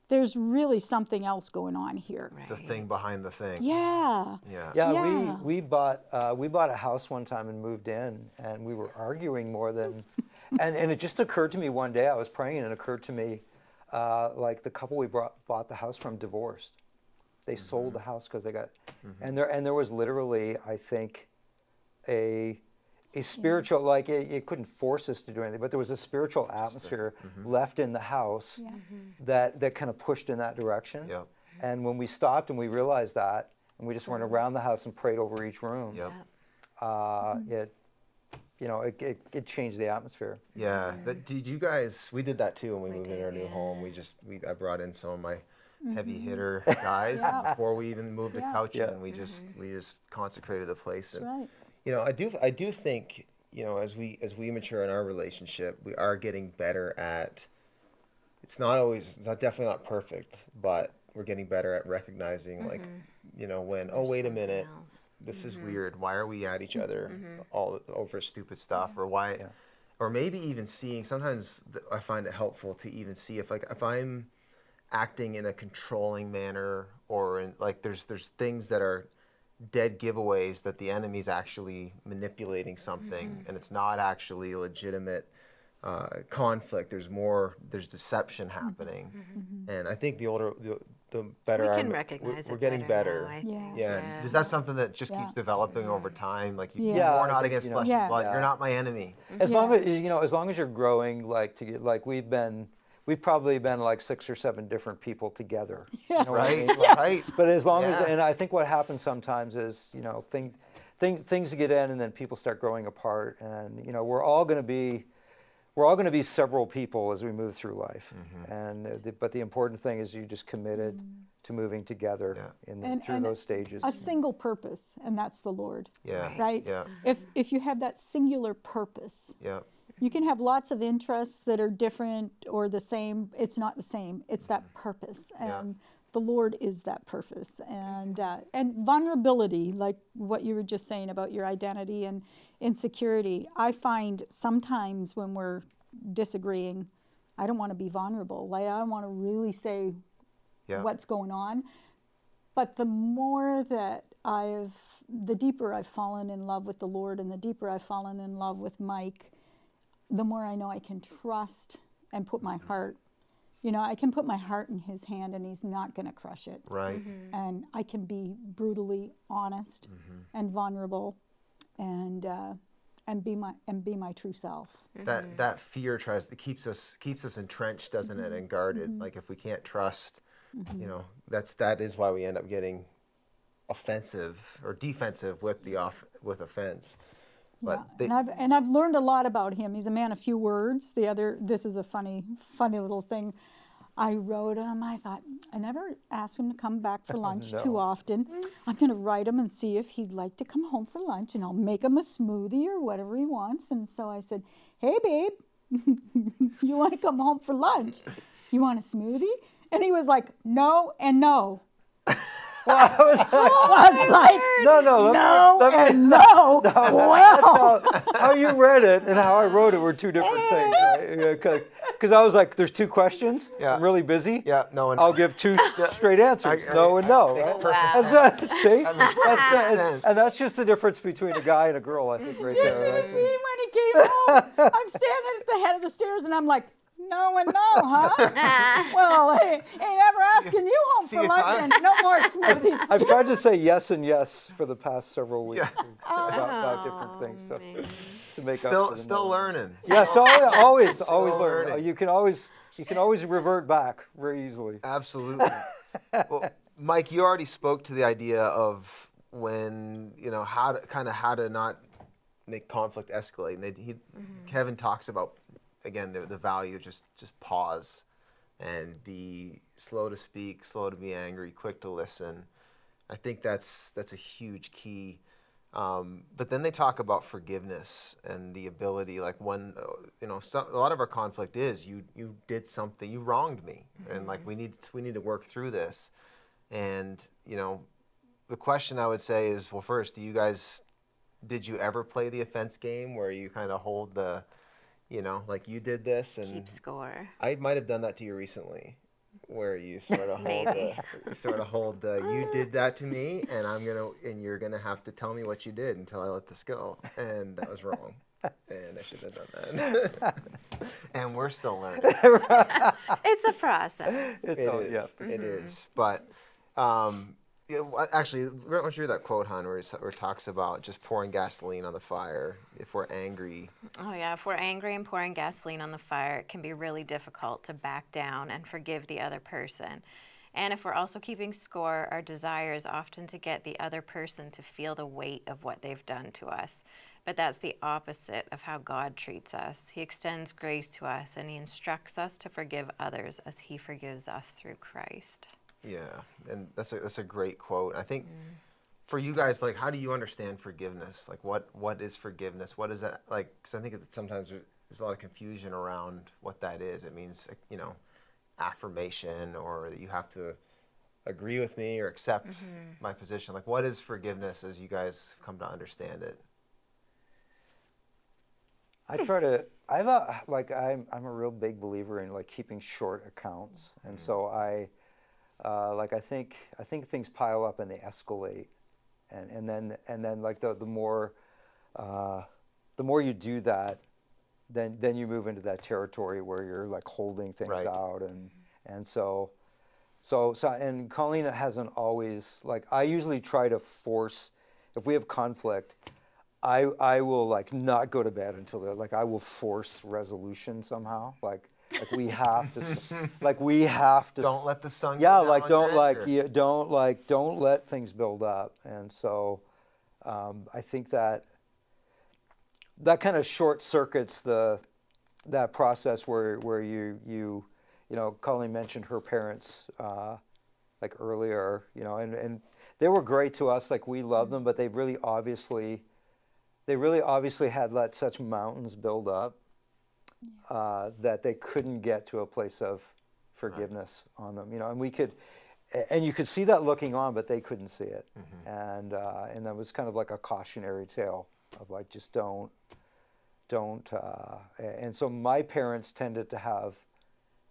there's really something else going on here. Right. The thing behind the thing. Yeah. Yeah. Yeah, we bought a house one time and moved in, and we were arguing more than, and it just occurred to me one day, I was praying, and it occurred to me, like the couple we bought the house from divorced. They sold the house because they got, and there was literally, I think, a spiritual, like it couldn't force us to do anything, but there was a spiritual atmosphere left in the house that kind of pushed in that direction. Yep. And when we stopped and we realized that, and we just went around the house and prayed over each room, Yep. it changed the atmosphere. Yeah. Did you guys? We did that too when we moved into our new home. I brought in some of my heavy hitter guys before we even moved a couch in, and we just consecrated the place. And Right. I do think, as we mature in our relationship, we are getting better at. It's definitely not perfect, but we're getting better at recognizing when wait a minute, this is weird. Why are we at each other all over stupid stuff, or why, or maybe even seeing. Sometimes I find it helpful to even see if I'm acting in a controlling manner, or in there's things that are dead giveaways that the enemy's actually manipulating something, and it's not actually a legitimate conflict. There's deception happening, and I think the better we can recognize we're getting better. Now, I think. Yeah. Is that something that just keeps developing over time? Like you're not against flesh and blood. You're not my enemy. As long as you're growing, we've probably been like 6 or 7 different people together. You know Right. what I mean? Right. But as long as, and I think what happens sometimes is, things get in, and then people start growing apart, and we're all going to be several people as we move through life, but the important thing is you just committed to moving together through those stages. A single purpose, and that's the Lord. Yeah. Right. Yeah. If you have that singular purpose, Yeah. you can have lots of interests that are different or the same. It's not the same. It's that purpose, and the Lord is that purpose. And vulnerability, like what you were just saying about your identity and insecurity. I find sometimes when we're disagreeing, I don't want to be vulnerable. Like I don't want to really say what's going on. But the deeper I've fallen in love with the Lord, and the deeper I've fallen in love with Mike, the more I know I can trust and put my heart. I can put my heart in his hand, and he's not going to crush it. Right. And I can be brutally honest and vulnerable, and be my true self. That fear keeps us entrenched, doesn't it, and guarded. Like if we can't trust, that is why we end up getting offensive or defensive with offense. But and I've learned a lot about him. He's a man of few words. This is a funny little thing. I wrote him. I thought, I never asked him to come back for lunch too often. I'm going to write him and see if he'd like to come home for lunch, and I'll make him a smoothie or whatever he wants. And so I said, hey, babe, you want to come home for lunch? You want a smoothie? And he was like, no and no. Well, I was like, no. Well, how you read it and how I wrote it were two different things, right? Because I was like, there's 2 questions. I'm really busy. Yeah, no and I'll give 2 straight answers. No and no. Makes Right? perfect sense. See, That makes perfect sense. and that's just the difference between a guy and a girl, I think, right you there. should have Right? seen when he came home. I'm standing at the head of the stairs, and I'm like, no and no, huh? Well, hey, ain't ever asking you home for lunch and no more smoothies. I've tried to say yes and yes for the past several weeks about different things. So to make up for the still learning. Yes, always learning. You can always revert back very easily. Absolutely. Well, Mike, you already spoke to the idea of when, how to not make conflict escalate. And Kevin talks about, again, the value of just pause and be slow to speak, slow to be angry, quick to listen. I think that's a huge key. But then they talk about forgiveness and the ability, like when, a lot of our conflict is you did something, you wronged me, and like we need to work through this. And, the question I would say is, well, first, did you ever play the offense game where you kind of hold the, like you did this and keep score? I might have done that to you recently, where you sort of hold the you did that to me, and you're gonna have to tell me what you did until I let this go, and that was wrong, and I shouldn't have done that. And we're still learning. It's a process. It is, but. Actually, why don't you read that quote, hon, where it talks about just pouring gasoline on the fire if we're angry. Oh, yeah. If we're angry and pouring gasoline on the fire, it can be really difficult to back down and forgive the other person. And if we're also keeping score, our desire is often to get the other person to feel the weight of what they've done to us. But that's the opposite of how God treats us. He extends grace to us, and he instructs us to forgive others as he forgives us through Christ. Yeah, and that's a great quote. I think for you guys, like, how do you understand forgiveness? Like, what is forgiveness? What is that like? Because I think sometimes there's a lot of confusion around what that is. It means, affirmation, or that you have to agree with me or accept my position. Like, what is forgiveness as you guys come to understand it? I'm a real big believer in like keeping short accounts, and so I think things pile up and they escalate, and then like the more you do that, then you move into that territory where you're like holding things out, and so and Colleen hasn't always, like, I usually try to force, if we have conflict, I will like not go to bed until I will force resolution somehow, like we have to Don't let the sun don't let things build up. And so I think that kind of short circuits that process where you Colleen mentioned her parents like earlier, and they were great to us, like we love them, but they really obviously had let such mountains build up that they couldn't get to a place of forgiveness on them, and you could see that looking on, but they couldn't see it, and that was kind of like a cautionary tale of like, just don't. And so my parents tended to have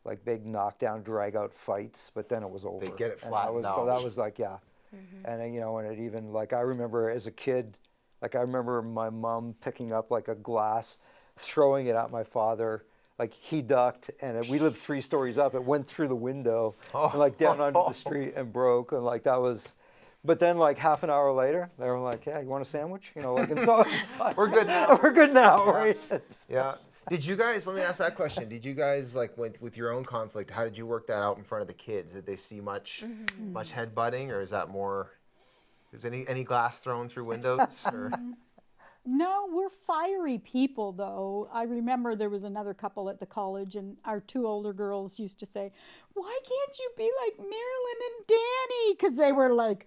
like big knockdown, drag out fights, but then it was over. They get it flattened out. So that was like, yeah, and then, and it even, like, I remember as a kid, like I remember my mom picking up like a glass, throwing it at my father. Like, he ducked, and we lived 3 stories up. It went through the window and like down onto the street and broke. And like that was, but then like half an hour later, they were like, "Yeah, you want a sandwich?" Like, and so it's like, we're good now. We're good now, right? Yeah. Did you guys? Let me ask that question. Did you guys, like, with your own conflict? How did you work that out in front of the kids? Did they see much headbutting, or is that more? Is any glass thrown through windows? Or? No, we're fiery people, though. I remember there was another couple at the college, and our 2 older girls used to say, "Why can't you be like Marilyn and Danny?" Because they were like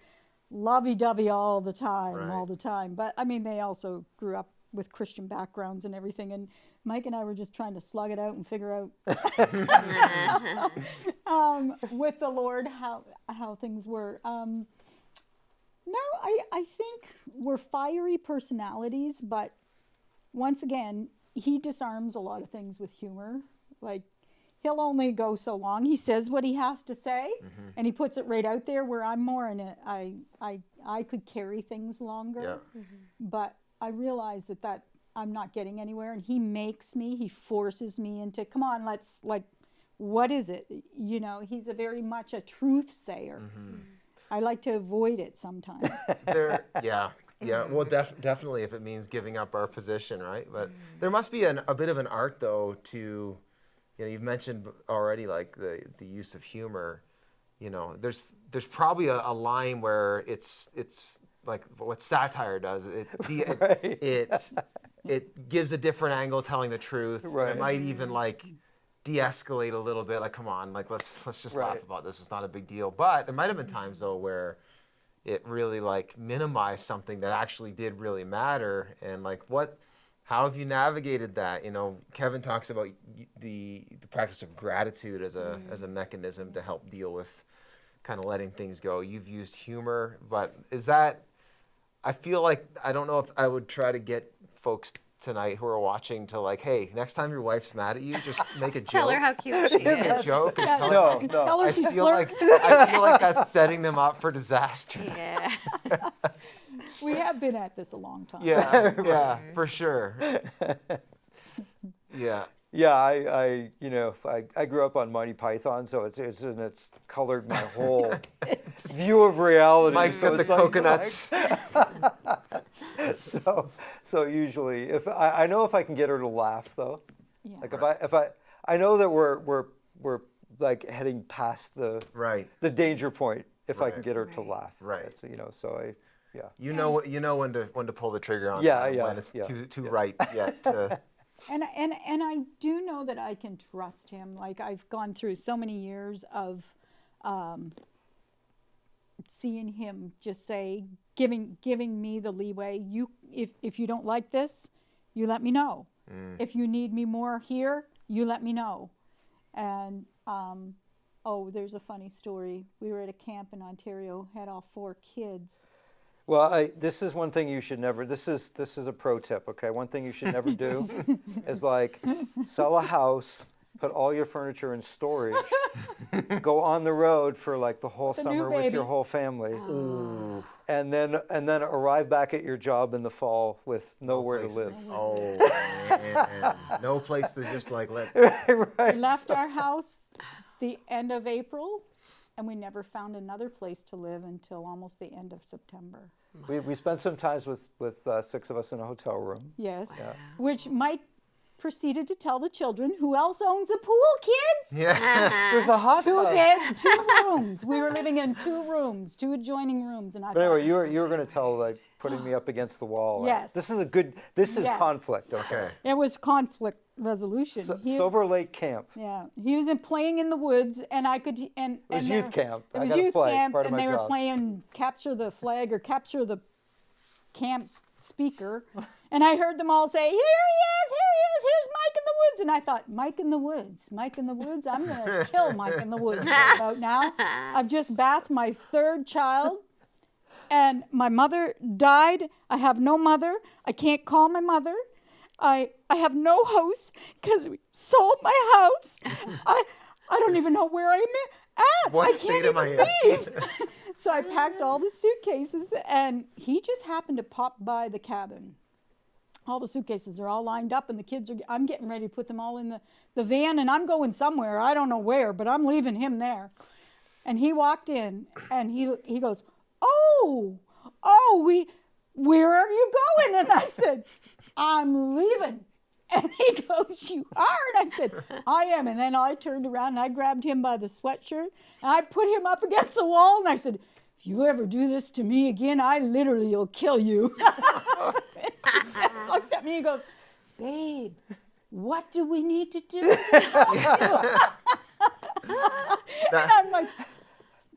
lovey-dovey all the time. But I mean, they also grew up with Christian backgrounds and everything. And Mike and I were just trying to slug it out and figure out with the Lord how things were. No, I think we're fiery personalities, but once again, he disarms a lot of things with humor. Like, he'll only go so long. He says what he has to say, and he puts it right out there, where I'm more in it. I could carry things longer, but I realize that I'm not getting anywhere, and he forces me into, come on, let's, like, what is it? You know, he's very much a truth sayer. I like to avoid it sometimes. Yeah. Well, definitely if it means giving up our position, right? But there must be a bit of an art, though, to, you know, you've mentioned already, like the use of humor. You know, there's probably a line where it's like what satire does. It gives a different angle telling the truth. Right. It might even like de-escalate a little bit. Like, come on, like let's just laugh about this. It's not a big deal. But there might have been times though where it really like minimized something that actually did really matter. And like, how have you navigated that? You know, Kevin talks about the practice of gratitude as a mechanism to help deal with kind of letting things go. You've used humor, but is that? I feel like I don't know if I would try to get folks tonight who are watching to like, hey, next time your wife's mad at you, just make a joke. Tell her how cute she is. Make a joke. And Tell her she's flirting. I feel like that's setting them up for disaster. Yeah. We have been at this a long time. Yeah, for sure. Yeah. Yeah, I grew up on Monty Python, so it's colored my whole view of reality. Mike's got the coconuts. So usually, if I know if I can get her to laugh though, like if I know that we're like heading past the danger point if I can get her to laugh. Right. So You know when to pull the trigger on. When it's too ripe yet. And I do know that I can trust him. Like I've gone through so many years of seeing him just say, giving me the leeway. If you don't like this, you let me know. If you need me more here, you let me know. And there's a funny story. We were at a camp in Ontario, had all 4 kids. Well, this is one thing you should never. This is a pro tip. Okay, one thing you should never do is like sell a house, put all your furniture in storage, go on the road for like the whole summer with your whole family, and then arrive back at your job in the fall with nowhere to live. Oh man, no place to just like let. We left our house the end of April. And we never found another place to live until almost the end of September. We spent some time with 6 of us in a hotel room. Yes, yeah. Which Mike proceeded to tell the children, who else owns a pool, kids? Yeah. There's a hot tub. 2 rooms. We were living in 2 rooms, 2 adjoining rooms. And but anyway, you were going to tell, like, putting me up against the wall. Yes. This is conflict. Okay. It was conflict resolution. Silver Lake Camp. Yeah. He was playing in the woods, and I could, and it was youth camp. It was youth camp, and they were playing capture the flag or capture the camp speaker. And I heard them all say, here he is, here's Mike in the woods. And I thought, Mike in the woods, I'm going to kill Mike in the woods right about now. I've just bathed my 3rd child, and my mother died. I have no mother. I can't call my mother. I have no house because we sold my house. I don't even know where I'm at. What state am I in? So I packed all the suitcases, and he just happened to pop by the cabin. All the suitcases are all lined up, and the kids I'm getting ready to put them all in the van, and I'm going somewhere. I don't know where, but I'm leaving him there. And he walked in, and he goes, where are you going? And I said, I'm leaving. And he goes, you are? And I said, I am. And then I turned around and I grabbed him by the sweatshirt and I put him up against the wall and I said, if you ever do this to me again, I literally will kill you. He just looked at me and he goes, babe, what do we need to do? And I'm like,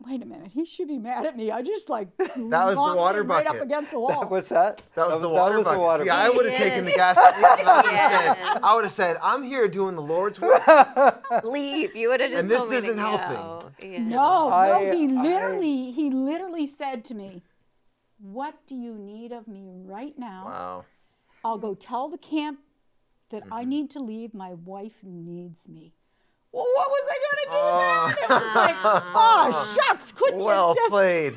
wait a minute, he should be mad at me. I just like that was the water bucket right up against the wall. What's that? That was the water bucket. See, I would have taken the gas. I would have said, I'm here doing the Lord's work. Leave. You would have just and this told me isn't to helping. go. Yeah. No, he literally said to me, what do you need of me right now? Wow. I'll go tell the camp that I need to leave. My wife needs me. Well, what was I going to do then? It was like, oh, shucks, couldn't you well just... played.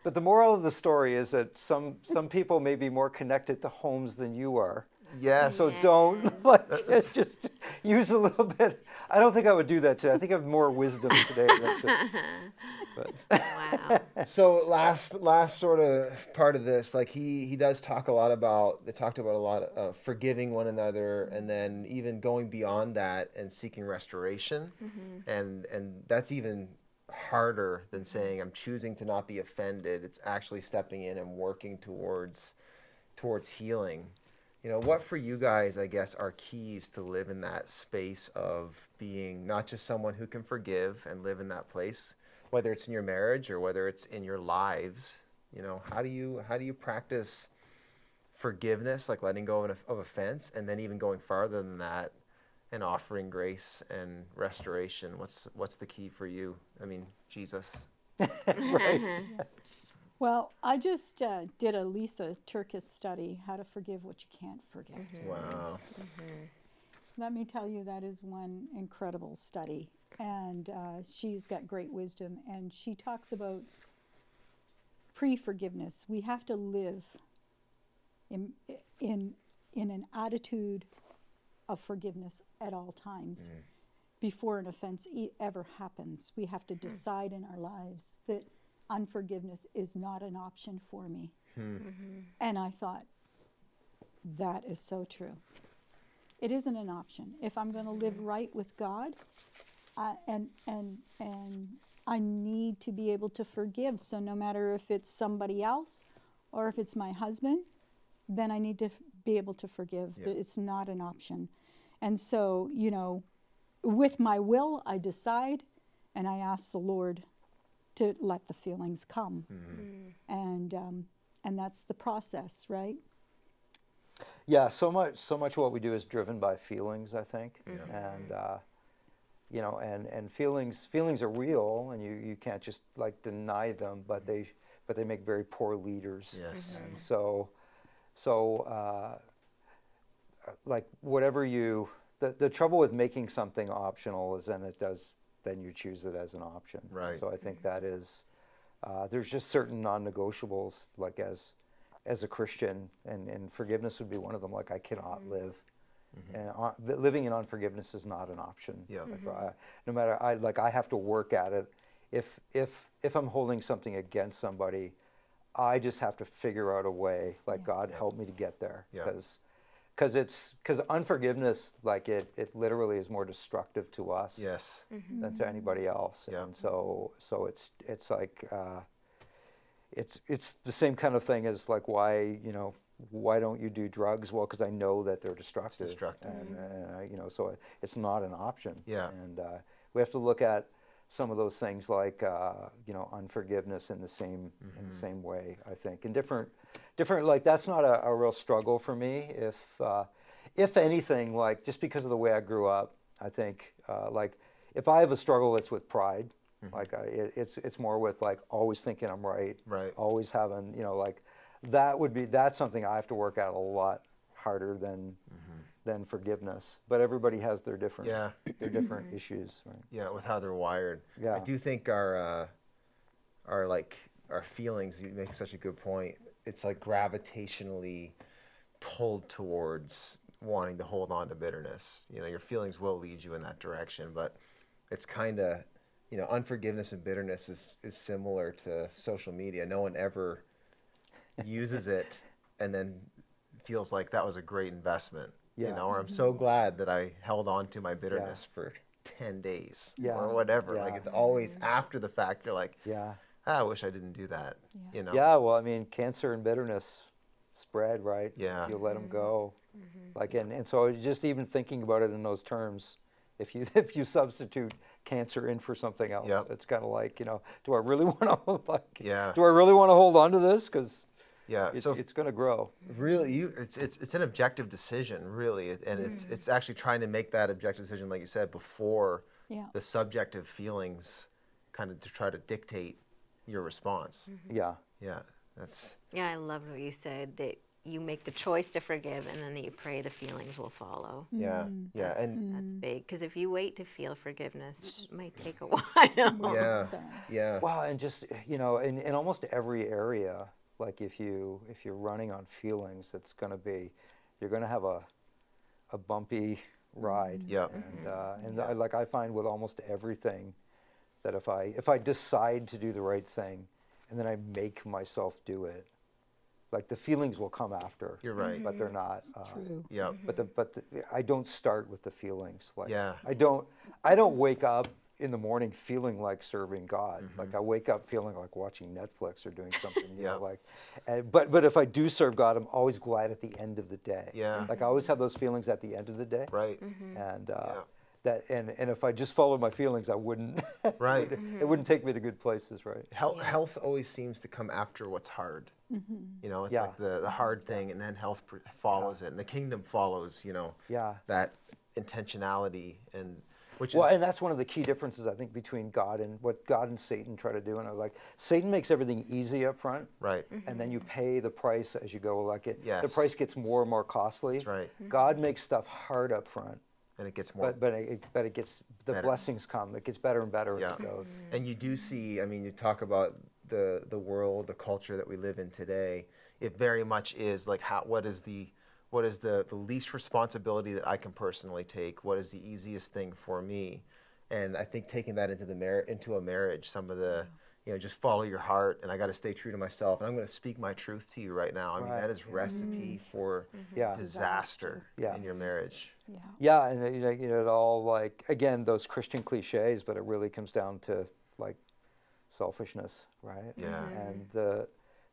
But the moral of the story is that some people may be more connected to homes than you are. Yes. So don't, like, it's just use a little bit. I don't think I would do that today. I think I have more wisdom today than today. But. Wow. So last sort of part of this, like he does talk a lot about, they talked about a lot of forgiving one another, and then even going beyond that and seeking restoration. And that's even harder than saying I'm choosing to not be offended. It's actually stepping in and working towards healing. You know, what for you guys, I guess, are keys to live in that space of being not just someone who can forgive and live in that place, whether it's in your marriage or whether it's in your lives? You know, how do you practice forgiveness, like letting go of offense, and then even going farther than that and offering grace and restoration? What's the key for you? I mean, Jesus. Right. Well, I just did a Lisa Turkis study, How to Forgive What You Can't Forget. Wow. Let me tell you, that is one incredible study. And she's got great wisdom. And she talks about pre-forgiveness. We have to live in an attitude of forgiveness at all times. Before an offense ever happens, we have to decide in our lives that unforgiveness is not an option for me. And I thought, that is so true. It isn't an option. If I'm going to live right with God, and I need to be able to forgive. So no matter if it's somebody else or if it's my husband, then I need to be able to forgive. Yeah. It's not an option. And so, you know, with my will, I decide, and I ask the Lord to let the feelings come. And that's the process, right? Yeah, so much what we do is driven by feelings, I think. And you know, and feelings are real, and you can't just like deny them, but they make very poor leaders. Yes. And so like whatever the trouble with making something optional is then you choose it as an option. Right. So I think that is there's just certain non-negotiables, like as a Christian, and forgiveness would be one of them. Like I cannot live. And living in unforgiveness is not an option. Yeah. No matter, I have to work at it. If I'm holding something against somebody, I just have to figure out a way. Like God, help me to get there. Yeah. Because unforgiveness, like it literally is more destructive to us. Yes. Than to anybody else. Yeah. And so it's like it's the same kind of thing as like why don't you do drugs? Well, because I know that they're destructive. And so it's not an option. Yeah. And we have to look at some of those things like unforgiveness in the same way, I think. And different like that's not a real struggle for me. If anything, like just because of the way I grew up, I think like if I have a struggle, it's with pride. Like it's more with like always thinking I'm right. Right. Always having like. That's something I have to work out a lot harder than forgiveness. But everybody has their different issues, right? Yeah, with how they're wired. Yeah. I do think our feelings, you make such a good point. It's like gravitationally pulled towards wanting to hold on to bitterness. You know, your feelings will lead you in that direction, but it's kind of, unforgiveness and bitterness is similar to social media. No one ever uses it and then feels like that was a great investment, or I'm so glad that I held on to my bitterness for 10 days or whatever. Like it's always after the fact, you're like, I wish I didn't do that. Yeah, well, I mean, cancer and bitterness spread, right? Yeah. You let them go. Like, and so just even thinking about it in those terms, if you substitute cancer in for something else, it's kind of like, do I really want to do I really want to hold on to this? Because it's going to grow. Really, it's an objective decision, really, and it's actually trying to make that objective decision, like you said, before the subjective feelings kind of to try to dictate your response. Yeah. Yeah, that's. Yeah, I loved what you said, that you make the choice to forgive, and then that you pray the feelings will follow. Yeah, yeah, and that's big, because if you wait to feel forgiveness, it might take a while. Yeah. Well, and just in almost every area. Like if you're running on feelings, it's going to be You're going to have a bumpy ride. Yep. And I find with almost everything that if I decide to do the right thing and then I make myself do it, like the feelings will come after. You're right. But they're not. True. Yep. But I don't start with the feelings. Like Yeah. I don't wake up in the morning feeling like serving God. Like I wake up feeling like watching Netflix or doing something. You know, like, but if I do serve God, I'm always glad at the end of the day. Yeah. Like I always have those feelings at the end of the day. Right. And and if I just followed my feelings, I wouldn't. Right. It wouldn't take me to good places. Right. Health always seems to come after what's hard. You know, it's like the hard thing, and then health follows it, and the kingdom follows. You know. Yeah. That intentionality and. And that's one of the key differences, I think, between God and what God and Satan try to do. And Satan makes everything easy up front, right? And then you pay the price as you go. Like the Yes. price gets more and more costly. That's right. God makes stuff hard up front, and it gets more. But it gets the blessings come. It gets better and better as it goes. And you do see. I mean, you talk about the world, the culture that we live in today. It very much is like what is the least responsibility that I can personally take? What is the easiest thing for me? And I think taking that into a marriage, some of the, just follow your heart, and I got to stay true to myself, and I'm going to speak my truth to you right now. I mean, that is recipe for disaster in your marriage. Yeah, and it all again, those Christian cliches, but it really comes down to selfishness, right? Yeah. And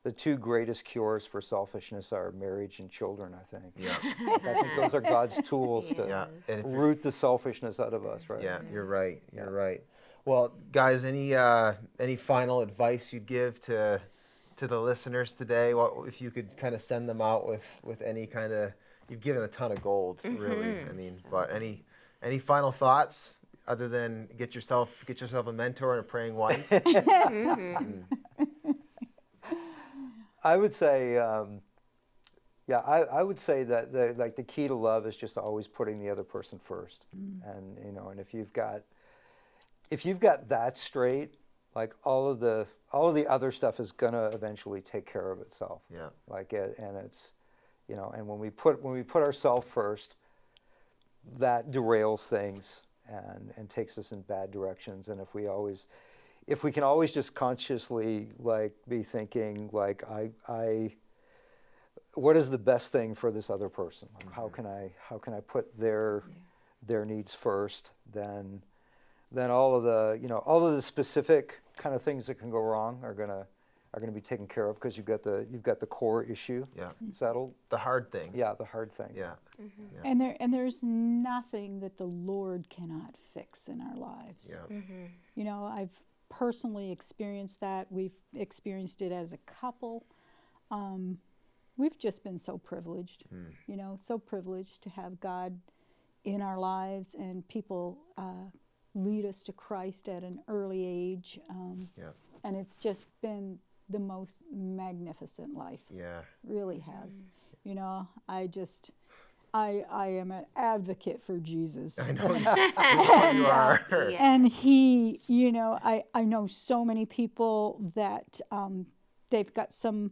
the two greatest cures for selfishness are marriage and children, I think. Yeah. I think those are God's tools to root the selfishness out of us, right? Yeah, you're right. You're right. Well, guys, any final advice you'd give to the listeners today? What if you could kind of send them out with any kind of, you've given a ton of gold, really. I mean, but any final thoughts other than get yourself a mentor and a praying wife? I would say, I would say that the key to love is just always putting the other person first, and and if you've got that straight, like all of the other stuff is gonna eventually take care of itself. Yeah. And it's, and when we put ourselves first, that derails things and takes us in bad directions. And if we can always just consciously be thinking what is the best thing for this other person? Like, how can I put their needs first? Then all of the specific kind of things that can go wrong are gonna be taken care of, because you've got the core issue settled. The hard thing. Yeah, the hard thing. Yeah. And there's nothing that the Lord cannot fix in our lives. Yeah. I've personally experienced that. We've experienced it as a couple. We've just been so privileged, so privileged to have God in our lives, and people lead us to Christ at an early age. And it's just been the most magnificent life. Yeah. Really has. I am an advocate for Jesus. I know you are. And he, I know so many people that they've got some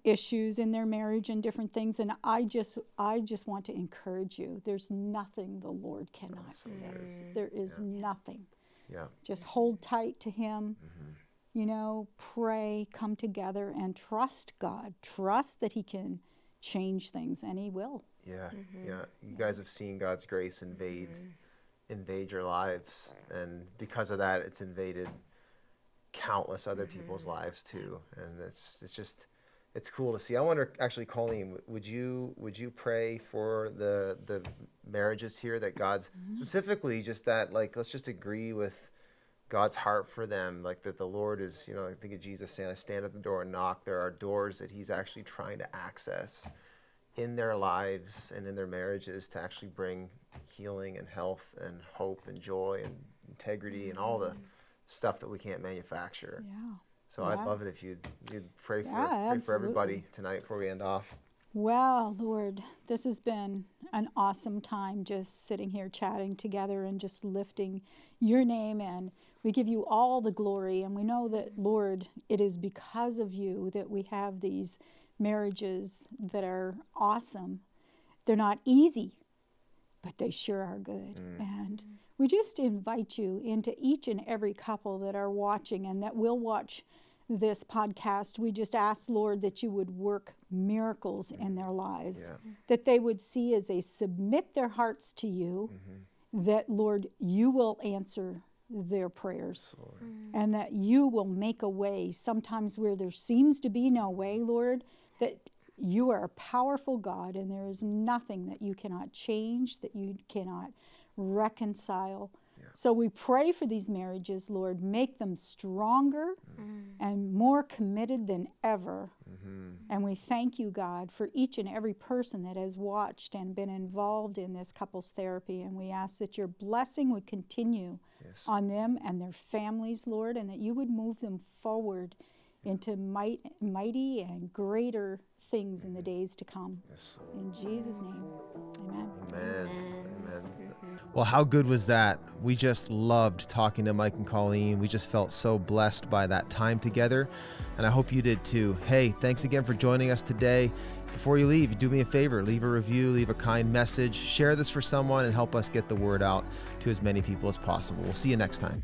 issues in their marriage and different things, and I just want to encourage you. There's nothing the Lord cannot fix. There is nothing. Yeah. Just hold tight to him. Pray, come together, and trust God. Trust that he can change things, and he will. Yeah, yeah. You guys have seen God's grace invade your lives, and because of that, it's invaded countless other people's lives too. And it's cool to see. I wonder, actually, Colleen, would you pray for the marriages here, that God's specifically just that, let's just agree with God's heart for them, that the Lord is, I think of Jesus saying, I stand at the door and knock. There are doors that he's actually trying to access in their lives and in their marriages to actually bring healing and health and hope and joy and integrity and all the stuff that we can't manufacture. Yeah. So I'd love it if you'd pray Yeah, for everybody tonight before we end off. Well, Lord, this has been an awesome time, just sitting here chatting together and just lifting your name, and we give you all the glory. And we know that, Lord, it is because of you that we have these marriages that are awesome. They're not easy, but they sure are good. And we just invite you into each and every couple that are watching and that will watch this podcast. We just ask, Lord, that you would work miracles in their lives, that they would see as they submit their hearts to you, that, Lord, you will answer their prayers, and that you will make a way sometimes where there seems to be no way, Lord, that you are a powerful God and there is nothing that you cannot change, that you cannot reconcile. So we pray for these marriages, Lord. Make them stronger and more committed than ever. And we thank you, God, for each and every person that has watched and been involved in this couples therapy. And we ask that your blessing would continue on them and their families, Lord, and that you would move them forward into mighty and greater things in the days to come. In Jesus' name, amen. Amen. Amen. Well, how good was that? We just loved talking to Mike and Colleen. We just felt so blessed by that time together, and I hope you did too. Hey, thanks again for joining us today. Before you leave, do me a favor, leave a review, leave a kind message, share this for someone, and help us get the word out to as many people as possible. We'll see you next time.